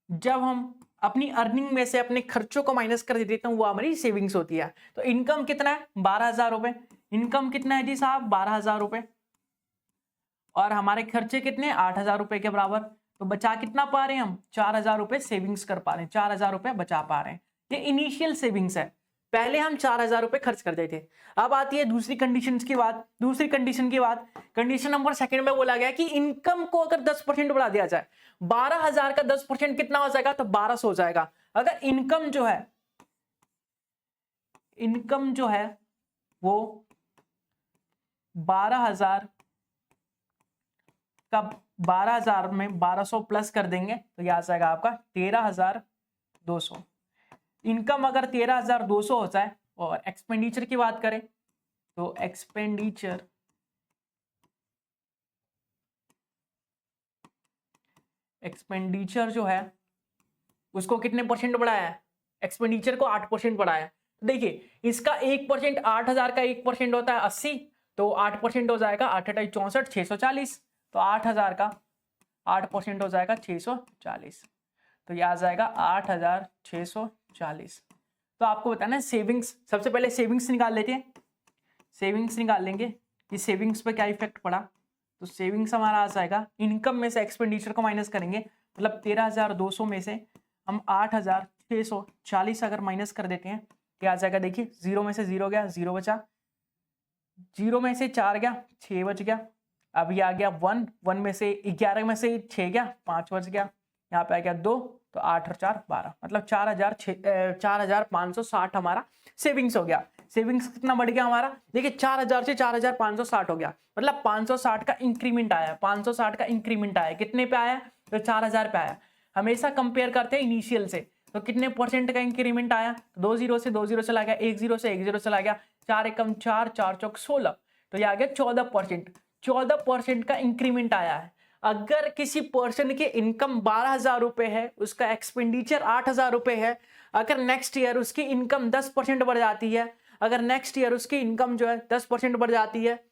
जब हम अपनी अर्निंग में से अपने खर्चों को माइनस कर देते हैं, वो हमारी सेविंग्स होती है। तो इनकम कितना है 12,000 रुपए, इनकम कितना है जी साहब 12,000 रुपए, और हमारे खर्चे कितने 8,000 रुपए के बराबर। तो बचा कितना पा रहे हैं हम 4,000 रुपए सेविंग्स कर पा रहे हैं, 4,000 रुपए बचा पा रहे हैं। ये इनिशियल सेविंग्स है, पहले हम 4,000 रुपए खर्च कर देते। अब आती है दूसरी कंडीशन की बात। दूसरी कंडीशन की बात, कंडीशन नंबर सेकंड में बोला गया कि इनकम को अगर 10% बढ़ा दिया जाए, 12,000 का 10% कितना हो जाएगा, तो 1200 हो जाएगा। अगर इनकम जो है वो 12,000 का 12,000 में 1200 प्लस कर देंगे तो ये आ जाएगा आपका 13,200। इनकम अगर 13,200 होता है और एक्सपेंडिचर की बात करें तो एक्सपेंडिचर जो है उसको कितने परसेंट बढ़ाया है, एक्सपेंडिचर को 8% बढ़ाया है। देखिए इसका 1%, 8,000 का 1% होता है 80, तो 8% हो जाएगा 8 8 64 640, तो 8,000 का 8% हो जाएगा 640, तो ये आ जाएगा 8,640। तो आपको बताना है सेविंग्स, सबसे पहले सेविंग्स निकाल लेते हैं। सेविंग्स निकाल लेंगे कि सेविंग्स पे क्या इफेक्ट पड़ा। तो सेविंग्स हमारा आ जाएगा, इनकम में से एक्सपेंडिचर को माइनस करेंगे, मतलब 13,200 में से हम 8,640 अगर माइनस कर देते हैं क्या आ जाएगा। देखिए 0 में से 0 गया, 0 बचा, 0 में से 4 गया, 6 बच गया। अब ये आ गया 1, 1 में से 11 में से 6 गया, 5 बच गया। यहाँ पे आ गया 2, तो 8 और 4 12, मतलब 4,560 हमारा सेविंग्स हो गया। सेविंग्स कितना बढ़ गया हमारा, देखिए 4,000 से 4,560 हो गया, मतलब 560 का इंक्रीमेंट आया। 560 का इंक्रीमेंट आया, कितने पे आया, तो 4,000 पे आया। हमेशा कंपेयर करते हैं इनिशियल से, तो कितने परसेंट का इंक्रीमेंट आया, 2 0 से 2 0 चला गया, 1 0 से 1 0 चला गया, 4 एकम 4, 4 चौक 16, तो ये आ गया 14%। 14% का इंक्रीमेंट आया है। अगर किसी पर्सन की इनकम 12,000 रुपए है, उसका एक्सपेंडिचर 8,000 रुपए है, अगर नेक्स्ट ईयर उसकी इनकम 10% बढ़ जाती है, अगर नेक्स्ट ईयर उसकी इनकम जो है 10% बढ़ जाती है,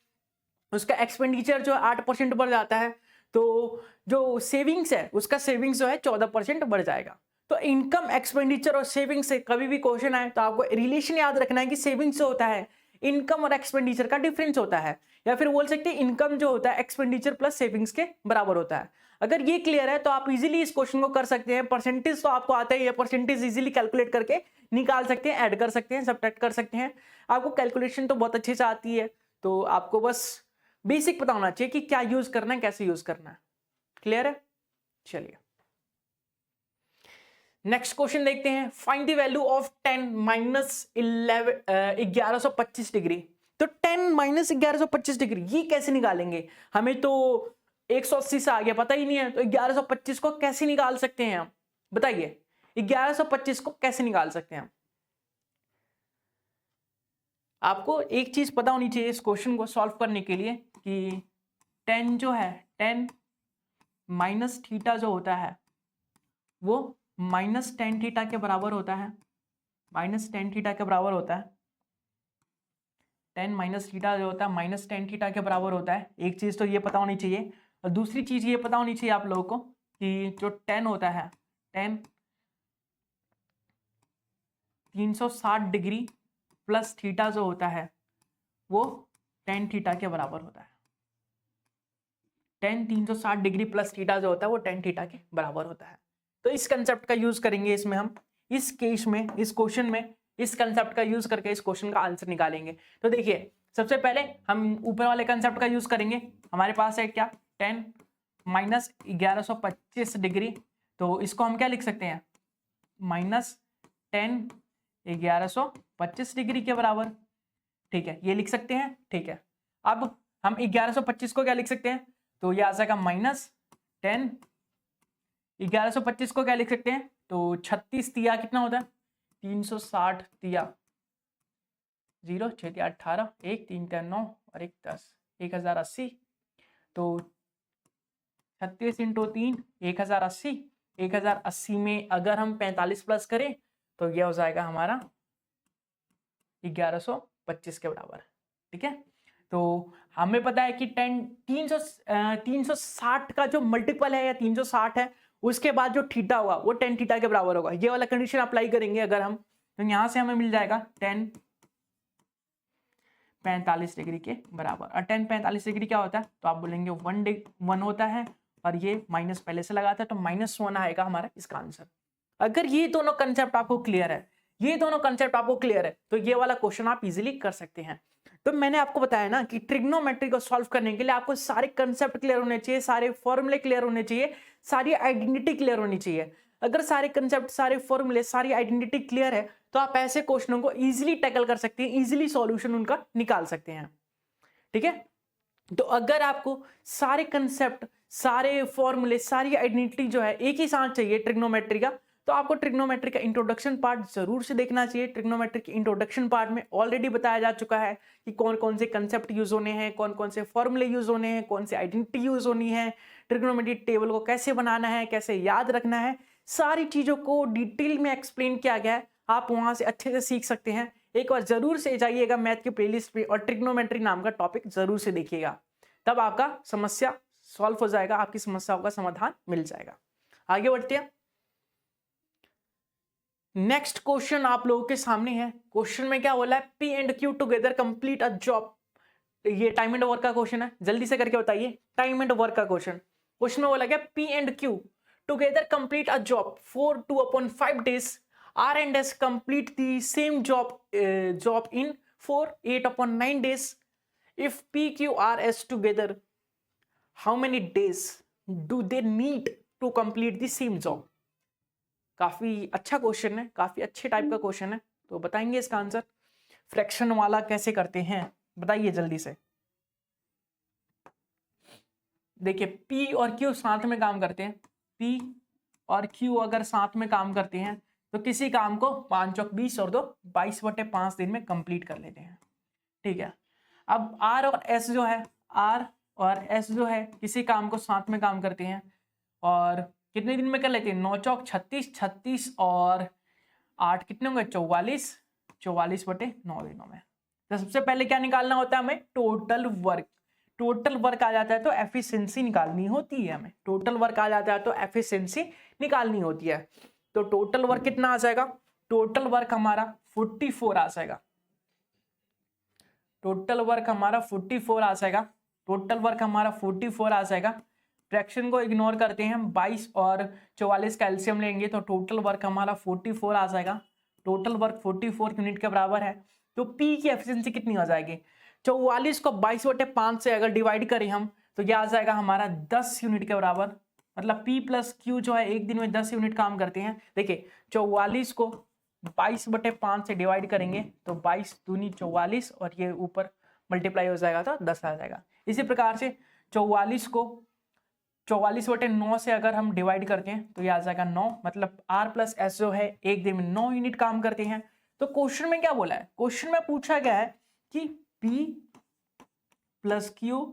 उसका एक्सपेंडिचर जो है 8% बढ़ जाता है, तो जो सेविंग्स है उसका सेविंग्स जो है 14% बढ़ जाएगा। तो इनकम, एक्सपेंडिचर और सेविंग्स से कभी भी क्वेश्चन आए तो आपको रिलेशन याद रखना है कि सेविंग्स जो होता है इनकम और एक्सपेंडिचर का डिफरेंस होता है, या फिर बोल सकते हैं इनकम जो होता है एक्सपेंडिचर प्लस सेविंग्स के बराबर होता है। अगर ये क्लियर है तो आप इजीली इस क्वेश्चन को कर सकते हैं। परसेंटेज तो आपको आता ही है, परसेंटेज इजीली कैलकुलेट करके निकाल सकते हैं, ऐड कर सकते हैं, सब्ट्रैक्ट कर सकते हैं। आपको कैलकुलेशन तो बहुत अच्छे से आती है, तो आपको बस बेसिक पता होना चाहिए कि क्या यूज करना है, कैसे यूज करना है। क्लियर है, चलिए नेक्स्ट क्वेश्चन देखते हैं। Find the value of 10 minus 1125 degree. तो 10 माइनस 1125 डिग्री ये कैसे निकालेंगे, हमें तो 180 से आगे पता ही नहीं है, तो 1125 को कैसे निकाल सकते हैं हम, बताइए 1125 को कैसे निकाल सकते हैं हम। आपको एक चीज पता होनी चाहिए इस क्वेश्चन को सॉल्व करने के लिए कि 10 जो है, 10 माइनस थीटा जो होता है वो माइनस टेन थीटा के बराबर होता है, माइनस टेन थीटा के बराबर होता है। 10 माइनस थीटा जो होता है माइनस टेन थीटा के बराबर होता है। एक चीज तो ये पता होनी चाहिए, और दूसरी चीज ये पता होनी चाहिए आप लोगों को कि जो 10 होता है, 10 360 डिग्री प्लस थीटा जो होता है वो 10 थीटा के बराबर होता है। 10 360 डिग्री प्लस थीटा जो होता है वो 10 थीटा के बराबर होता है। तो इस कंसेप्ट का यूज करेंगे इसमें हम, इस केस में, इस क्वेश्चन में इस कंसेप्ट का यूज करके इस क्वेश्चन का आंसर निकालेंगे। तो देखिए सबसे पहले हम ऊपर वाले कंसेप्ट का यूज करेंगे। हमारे पास है क्या, 10 माइनस 1125 डिग्री, तो इसको हम क्या लिख सकते हैं, माइनस 10 1125 डिग्री के बराबर। ठीक है, ये लिख सकते हैं। ठीक है, अब हम 1125 को क्या लिख सकते हैं, तो ये आ जाएगा माइनस 10 1125 को क्या लिख सकते हैं, तो 36 तिया कितना होता है, 360 तिया 0 6 तिया 18 1 3 3 9 और 1 10 1080, तो 36 इंटू 3 1080। 1080 में अगर हम 45 प्लस करें तो यह हो जाएगा हमारा 1125 के बराबर। ठीक है, तो हमें पता है कि 360 का जो मल्टीपल है या 360 है, उसके बाद जो थीटा होगा वो 10 थीटा के बराबर होगा। ये वाला कंडीशन अप्लाई करेंगे अगर हम, तो यहां से हमें मिल जाएगा 10 45 डिग्री के बराबर। और 10 45 डिग्री क्या होता है, तो आप बोलेंगे 1 होता है, और ये माइनस पहले से लगाता है तो -1 आएगा हमारा इसका आंसर। अगर ये दोनों कंसेप्ट आपको क्लियर है, ये दोनों कंसेप्ट आपको क्लियर है तो ये वाला क्वेश्चन आप इजीली कर सकते हैं। तो मैंने आपको बताया ना कि ट्रिग्नोमेट्री को सॉल्व करने के लिए आपको सारे कंसेप्ट क्लियर होने चाहिए, सारे फॉर्मूले क्लियर होने चाहिए, सारी आइडेंटिटी क्लियर होनी चाहिए। अगर सारे कंसेप्ट, सारे फॉर्मूले, सारी आइडेंटिटी क्लियर है तो आप ऐसे क्वेश्चनों को इजीली टैकल कर सकते हैं, इजीली सॉल्यूशन उनका निकाल सकते हैं। ठीक है, तो अगर आपको सारे कंसेप्ट, सारे फॉर्मूले, सारी आइडेंटिटी जो है एक ही साथ चाहिए ट्रिग्नोमेट्री का, तो आपको ट्रिग्नोमेट्री का इंट्रोडक्शन पार्ट जरूर से देखना चाहिए। ट्रिग्नोमेट्री के इंट्रोडक्शन पार्ट में ऑलरेडी बताया जा चुका है कि कौन कौन से कंसेप्ट यूज होने हैं, कौन कौन से फॉर्मूले यूज होने हैं, कौन सी आइडेंटिटी यूज होनी है, ट्रिग्नोमेट्री टेबल को कैसे बनाना है, कैसे याद रखना है, सारी चीजों को डिटेल में एक्सप्लेन किया गया है। आप वहां से अच्छे से सीख सकते हैं। एक बार जरूर से जाइएगा मैथ के प्लेलिस्ट पे और ट्रिग्नोमेट्री नाम का टॉपिक जरूर से देखिएगा, तब आपका समस्या सॉल्व हो जाएगा, आपकी समस्याओं का समाधान मिल जाएगा। आगे बढ़ते हैं। नेक्स्ट क्वेश्चन आप लोगों के सामने है। क्वेश्चन में क्या बोला है, P and Q together complete a job. ये टाइम एंड वर्क का क्वेश्चन है, जल्दी से करके बताइए। टाइम एंड वर्क का क्वेश्चन, क्वेश्चन में बोला गया P and Q together complete a job for 2/5 days, R and S complete the same job in for 8/9 days. If P, Q, R, S together, how many days do they need to complete the same job? काफी अच्छा question है, काफी अच्छे type का question है, तो बताएंगे इसका आंसर। फ्रैक्शन वाला कैसे करते हैं बताइए जल्दी से। देखिए P और Q साथ में काम करते हैं, P और Q अगर साथ में काम करते हैं तो किसी काम को 5 चौक 20 और 2 22/5 दिन में कंप्लीट कर लेते हैं। ठीक है, अब R और S जो है, R और S जो है किसी काम को साथ में काम करते हैं और कितने दिन में कर लेते हैं, 9 चौक 36, 36 और 8 कितने होंगे 44, 44/9 दिनों में। तो सबसे पहले क्या निकालना होता है हमें, टोटल वर्क। टोटल वर्क आ जाता है तो एफिशिएंसी निकालनी होती है हमें, टोटल वर्क आ जाता है तो एफिशिएंसी निकालनी होती है। तो टोटल वर्क कितना आ जाएगा, टोटल वर्क हमारा 44 आ जाएगा, टोटल वर्क हमारा 44 आ जाएगा, टोटल वर्क हमारा 44 आ जाएगा। फ्रैक्शन को इग्नोर करते हैं, 22 और 44 का एलसीएम लेंगे तो टोटल वर्क हमारा 44 आ जाएगा। टोटल वर्क 44 यूनिट के बराबर है, तो P की एफिशिएंसी कितनी हो जाएगी, 44 को 22/5 से अगर डिवाइड करें हम तो क्या आ जाएगा हमारा 10 यूनिट के बराबर। मतलब P प्लस Q जो है एक दिन में 10 यूनिट काम करते हैं। देखिए 44 को 22/5 से डिवाइड करेंगे तो 22 दूनी 44 और ये ऊपर मल्टीप्लाई हो जाएगा तो 10 आ जाएगा। इसी प्रकार से 44 को 44/9 से अगर हम डिवाइड करते हैं तो ये आ जाएगा 9। मतलब R प्लस S जो है एक दिन में 9 यूनिट काम करते हैं। तो क्वेश्चन में क्या बोला है, क्वेश्चन में पूछा गया है कि P plus Q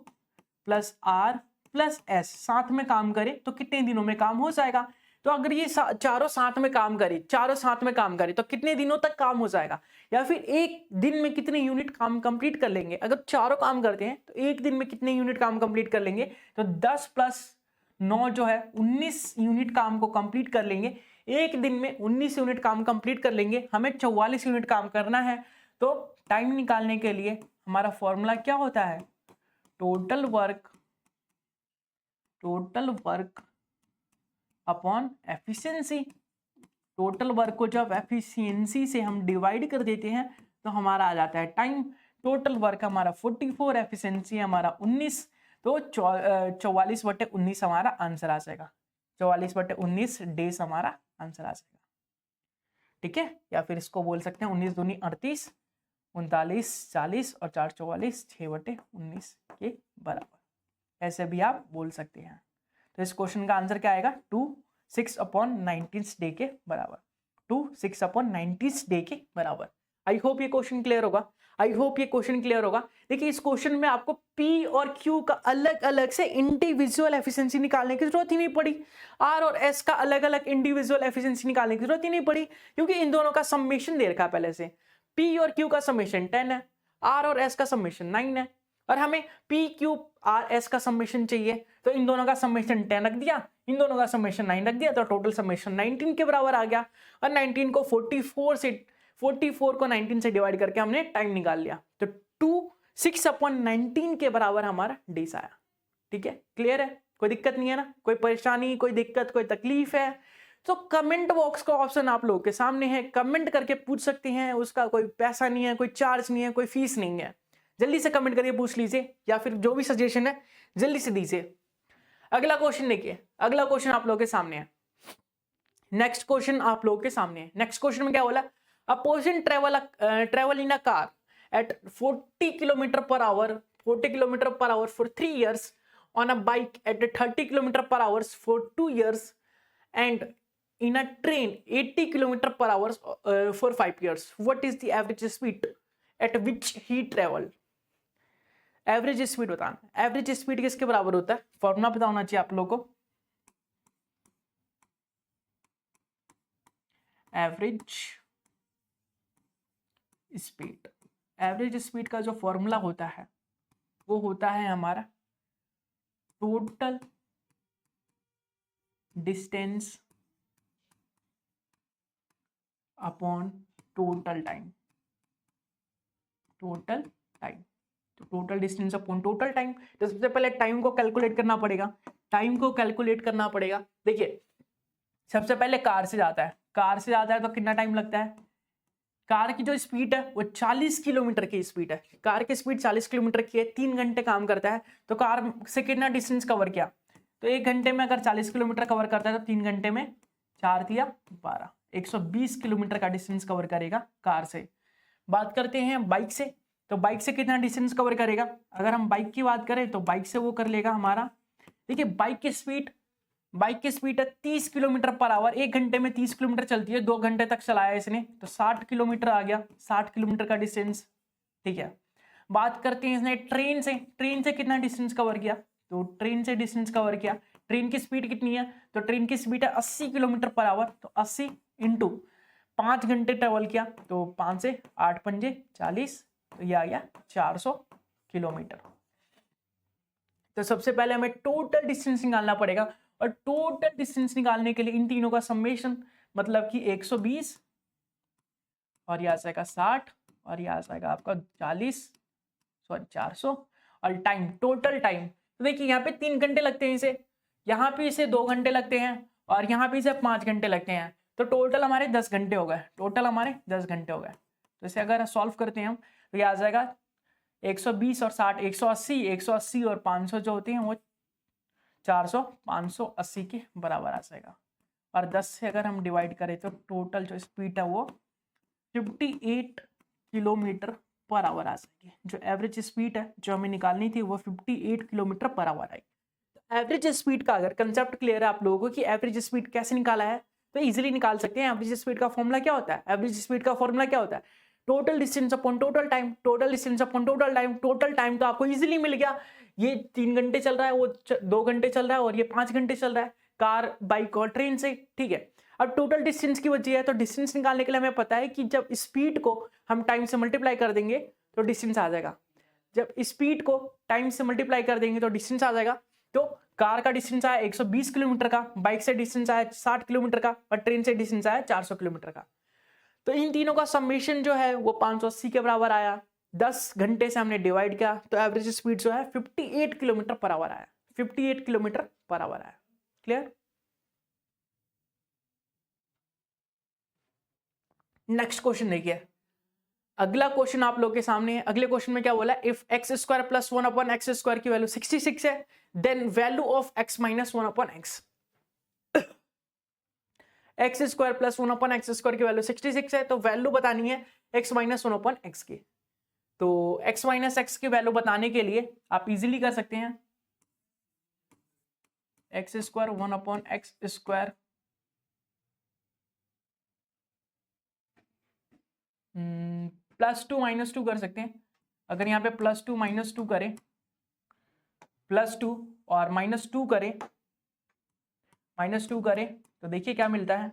plus R plus S साथ में काम करे तो कितने दिनों में काम हो जाएगा। तो अगर ये चारों साथ में काम करे, चारों साथ में काम करे तो कितने दिनों तक काम हो जाएगा, या फिर एक दिन में कितने यूनिट काम कंप्लीट कर लेंगे। अगर चारों काम करते हैं तो एक दिन में कितने यूनिट काम कंप्लीट कर लेंगे, तो 10 + 9 जो है 19 यूनिट काम को कंप्लीट कर लेंगे। एक दिन में 19 यूनिट काम कंप्लीट कर लेंगे। हमें 44 यूनिट काम करना है, तो टाइम निकालने के लिए हमारा फॉर्मूला क्या होता है, total work upon efficiency. Total work को जब एफिशिएंसी से हम डिवाइड कर देते हैं तो हमारा आ जाता है टाइम। टोटल वर्क हमारा 44, एफिशिएंसी हमारा 19, तो 44/19 हमारा आंसर आ जाएगा। 44/19 डेज हमारा आंसर आ जाएगा। ठीक है, या फिर इसको बोल सकते हैं 19 दूनी 38, 39 40 और 4 44, 6/19 के बराबर। ऐसे भी आप बोल सकते हैं। तो इस क्वेश्चन का आंसर क्या आएगा, 2 6/19 डे के बराबर, 2 6/19 डे के बराबर। आई होप ये क्वेश्चन क्लियर होगा, आई होप ये क्वेश्चन क्लियर होगा। देखिए इस क्वेश्चन में आपको P और Q का अलग अलग से इंडिविजुअल एफिशिएंसी निकालने की जरूरत ही नहीं पड़ी। R और S का अलग अलग इंडिविजुअल एफिशिएंसी निकालने की जरूरत ही नहीं पड़ी, क्योंकि इन दोनों का समेशन दे रखा है पहले से। P और Q का समेशन 10 है, R और S का समेशन 9 है, और हमें P Q R S का समेशन चाहिए, तो इन दोनों का समेशन 10 रख दिया, इन दोनों का समेशन 9 रख दिया, तो टोटल समेशन 19 के बराबर आ गया। और 19 को 44 को 19 से डिवाइड करके हमने टाइम निकाल लिया, तो 2 6/19 के बराबर हमारा डेज आया। ठीक है, क्लियर है, कोई दिक्कत नहीं है ना, कोई परेशानी, कोई दिक्कत, कोई तकलीफ है तो कमेंट बॉक्स का ऑप्शन आप लोगों के सामने है, कमेंट करके पूछ सकते हैं, उसका कोई पैसा नहीं है, कोई चार्ज नहीं है, कोई फीस नहीं है। जल्दी से कमेंट करके पूछ लीजिए, या फिर जो भी सजेशन है जल्दी से दीजिए। अगला क्वेश्चन देखिए, अगला क्वेश्चन आप लोगों के सामने है। नेक्स्ट क्वेश्चन आप लोगों के सामने है। नेक्स्ट क्वेश्चन में क्या बोला, a person travel in a car eight 40 kilometre per our 40 kilometre per hour for 3 years, on a bike at 30 kilometer per hour for 2 years, and in a train 80 kilometer per hour for 5 years. What is the average speed at which he traveled? Average speed बताना। Average speed किसके बराबर होता है, formula पता होना चाहिए आप लोगों को। एवरेज स्पीड, एवरेज स्पीड का जो फॉर्मूला होता है वो होता है हमारा total distance upon total time. Total time, तो total distance upon total time. तो सबसे पहले टाइम को कैलकुलेट करना पड़ेगा, टाइम को कैलकुलेट करना पड़ेगा। देखिए सबसे पहले कार से जाता है, कार से जाता है तो कितना टाइम लगता है, कार की जो स्पीड है वो 40 किलोमीटर की स्पीड है, कार की स्पीड 40 किलोमीटर की है, 3 घंटे काम करता है। तो कार से कितना डिस्टेंस कवर किया, तो 1 घंटे में अगर 40 किलोमीटर कवर करता है तो 3 घंटे में 4 दिया 12, 120 किलोमीटर का डिस्टेंस कवर करेगा कार से। बात करते हैं बाइक से, तो बाइक से कितना डिस्टेंस कवर करेगा, अगर हम बाइक की बात करें तो बाइक से वो कर लेगा हमारा, देखिए बाइक की स्पीड है 30 किलोमीटर पर आवर, 1 घंटे में 30 किलोमीटर चलती है, 2 घंटे तक चलाया इसने तो 60 किलोमीटर आ गया, 60 किलोमीटर का डिस्टेंस। ठीक है, बात करते हैं इसने ट्रेन से, ट्रेन से कितना डिस्टेंस कवर किया, तो ट्रेन से डिस्टेंस कवर किया, ट्रेन की स्पीड कितनी है, तो ट्रेन की स्पीड है 80 किलोमीटर पर आवर, तो 80 इंटू 5 घंटे ट्रेवल किया, तो 5 से 8 पंजे 40, तो यह आ गया 400 किलोमीटर। तो सबसे पहले हमें टोटल डिस्टेंस निकालना पड़ेगा, और टोटल डिस्टेंस निकालने के लिए इन तीनों का समेशन, मतलब कि 120 और यह आ जाएगा 60 और यह आ जाएगा आपका 400, और टाइम, टोटल टाइम, तो देखिए यहाँ पे 3 घंटे लगते हैं इसे, यहाँ पे इसे 2 घंटे लगते हैं, और यहाँ पे इसे 5 घंटे लगते हैं, तो टोटल हमारे 10 घंटे हो गए, टोटल हमारे 10 घंटे हो गए। तो इसे अगर सॉल्व करते हैं हम तो यह आ जाएगा 120 और 60, 180 और 500 जो होते हैं वो 400, 580 के बराबर आ जाएगा। और 10 से अगर हम डिवाइड करें तो टोटल जो स्पीड है वो 58 किलोमीटर पर आवर आ जाएगी। जो एवरेज स्पीड है जो हमें निकालनी थी वो 58 किलोमीटर पर आवर आएगी। एवरेज स्पीड का अगर कंसेप्ट क्लियर है आप लोगों को कि एवरेज स्पीड कैसे निकाला है, तो इजीली निकाल सकते हैं। एवरेज स्पीड का फॉर्मूला क्या होता है, एवरेज स्पीड का फॉर्मूला क्या होता है, total distance upon total time, total distance upon total time. Total time तो आपको इजीली मिल गया, ये 3 घंटे चल रहा है, वो 2 घंटे चल रहा है, और ये 5 घंटे चल रहा है कार, बाइक और ट्रेन से। ठीक है, अब टोटल डिस्टेंस की वजह है, तो डिस्टेंस निकालने के लिए हमें पता है कि जब स्पीड को हम टाइम से मल्टीप्लाई कर देंगे तो डिस्टेंस आ जाएगा, जब स्पीड को टाइम से मल्टीप्लाई कर देंगे तो डिस्टेंस आ जाएगा। तो कार का डिस्टेंस आया 120 किलोमीटर का, बाइक से डिस्टेंस आया 60 किलोमीटर का, और ट्रेन से डिस्टेंस आया 400 किलोमीटर का। तो इन तीनों का समेशन जो है वो 580 के बराबर आया। 10 घंटे से हमने डिवाइड किया तो एवरेज स्पीड जो है 58 किलोमीटर पर आवर आया, 58 किलोमीटर पर आवर आया। क्लियर? नेक्स्ट क्वेश्चन देखिए, अगला क्वेश्चन आप लोग के सामने है। अगले क्वेश्चन में क्या बोला, if X square plus 1 upon X square की वैल्यू 66 है, then value of X minus 1 upon X. X square plus 1 upon X square की वैल्यू 66 है, तो वैल्यू बतानी है एक्स माइनस 1 अपॉन एक्स की। तो एक्स माइनस एक्स की वैल्यू बताने के लिए आप इजीली कर सकते हैं, x square 1 upon X square +2 -2 कर सकते हैं। अगर यहाँ पे +2 -2 करें, +2 और -2 करें, -2 करें तो देखिए क्या मिलता है,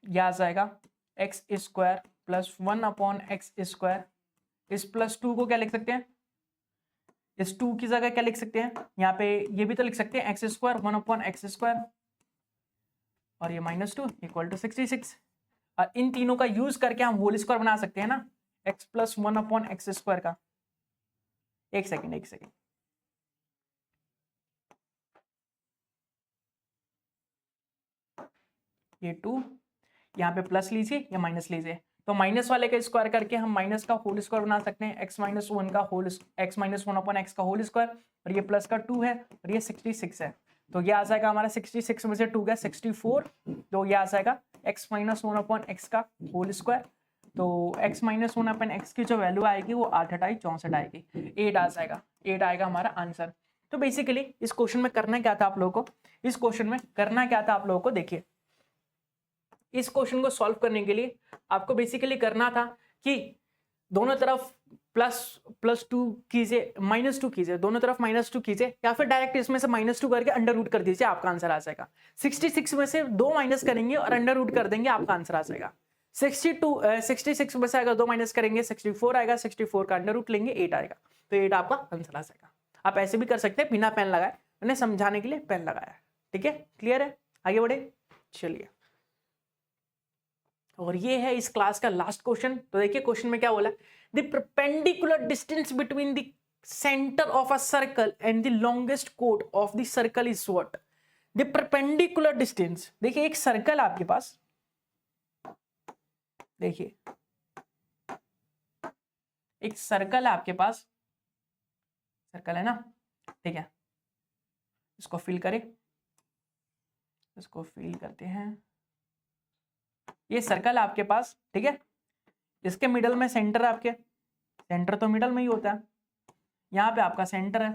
यह आ जाएगा x square plus 1 upon X square. इस +2 को क्या लिख सकते हैं, इस 2 की जगह क्या लिख सकते हैं, यहाँ पे ये भी तो लिख सकते हैं x square 1 upon X square, और ये -2 इक्वल टू 66। और इन तीनों का यूज करके हम होल स्क्वायर बना सकते हैं ना, x plus 1 upon X square का। एक सेकेंड, ये 2, यहाँ पे प्लस लीजिए या माइनस लीजिए, तो माइनस वाले का स्क्वायर करके हम माइनस का होल स्क्वायर बना सकते हैं, x माइनस 1 का whole x minus 1 upon x का होल स्क्वायर, और ये प्लस का 2 है और ये 66 है, तो ये आ जाएगा हमारा 66 में से 2 गया 64, तो ये आ जाएगा x माइनस 1 अपॉन x का होल स्क्वायर, तो x माइनस 1 अपॉन x की जो वैल्यू आएगी वो 8 × 64 आएगी, 8 आ जाएगा, 8 आएगा हमारा आंसर। तो बेसिकली इस क्वेश्चन में करना क्या था आप लोगों को, इस क्वेश्चन में करना क्या था आप लोगों को, देखिए इस क्वेश्चन को सॉल्व करने के लिए आपको बेसिकली करना था कि दोनों तरफ +2 कीजिए, -2 कीजिए, दोनों तरफ -2 कीजिए, या फिर डायरेक्ट इसमें से -2 करके अंडर रूट कर दीजिए, आपका आंसर आ जाएगा। 66 में से 2 माइनस करेंगे और अंडर रूट कर देंगे, आपका आंसर आ जाएगा। 66 में से अगर 2 माइनस करेंगे 64 आएगा, 64 का अंडर रूट लेंगे 8 आएगा, तो 8 आपका आंसर आ जाएगा। आप ऐसे भी कर सकते हैं बिना पेन लगाए, मैंने समझाने के लिए पेन लगाया, ठीक है, क्लियर है, आगे बढ़े, चलिए। और ये है इस क्लास का लास्ट क्वेश्चन। तो देखिए क्वेश्चन में क्या बोला, the perpendicular distance between the centre of a circle and the longest code of the circle is what. The perpendicular distance, देखिए एक सर्कल आपके पास, देखिए एक सर्कल है आपके पास, सर्कल है ना, ठीक है, इसको फिल करें, इसको फिल करते हैं, ये सर्कल है आपके पास, ठीक है, इसके मिडल में सेंटर है, आपके सेंटर तो मिडल में ही होता है, यहाँ पे आपका सेंटर है,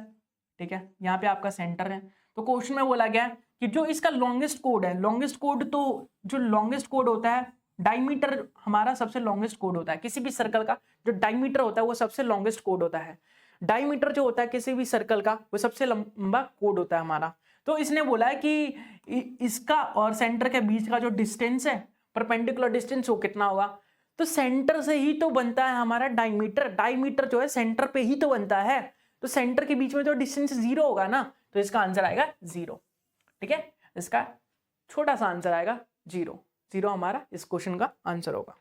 ठीक है, यहाँ पे आपका सेंटर है। तो क्वेश्चन में बोला गया कि जो इसका लॉन्गेस्ट कोड है, लॉन्गेस्ट कोड, तो जो लॉन्गेस्ट कोड होता है, डायमीटर हमारा सबसे लॉन्गेस्ट कोड होता है किसी भी सर्कल का, जो डायमीटर होता है वो सबसे लॉन्गेस्ट कोड होता है, डायमीटर जो होता है किसी भी सर्कल का वो सबसे लंबा कोड होता है हमारा। तो इसने बोला है कि इसका और सेंटर के बीच का जो डिस्टेंस है, परपेंडिकुलर डिस्टेंस, वो कितना होगा। तो सेंटर से ही तो बनता है हमारा डायमीटर, डायमीटर जो है सेंटर पे ही तो बनता है, तो सेंटर के बीच में तो डिस्टेंस 0 होगा ना, तो इसका आंसर आएगा 0, ठीक है, इसका छोटा सा आंसर आएगा 0, 0 हमारा इस क्वेश्चन का आंसर होगा।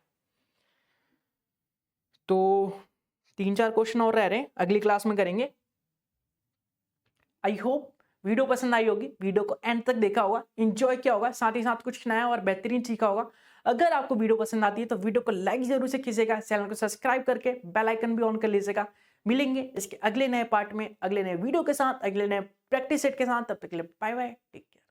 तो 3-4 क्वेश्चन और रह रहे हैं, अगली क्लास में करेंगे। आई होप वीडियो पसंद आई होगी, वीडियो को एंड तक देखा होगा, एंजॉय किया होगा, साथ ही साथ कुछ नया और बेहतरीन सीखा होगा। अगर आपको वीडियो पसंद आती है तो वीडियो को लाइक जरूर से कीजिएगा, चैनल को सब्सक्राइब करके बेल आइकन भी ऑन कर लीजिएगा। मिलेंगे इसके अगले नए पार्ट में, अगले नए वीडियो के साथ, अगले नए प्रैक्टिस सेट के साथ, तब तक के लिए बाय बाय, टेक केयर।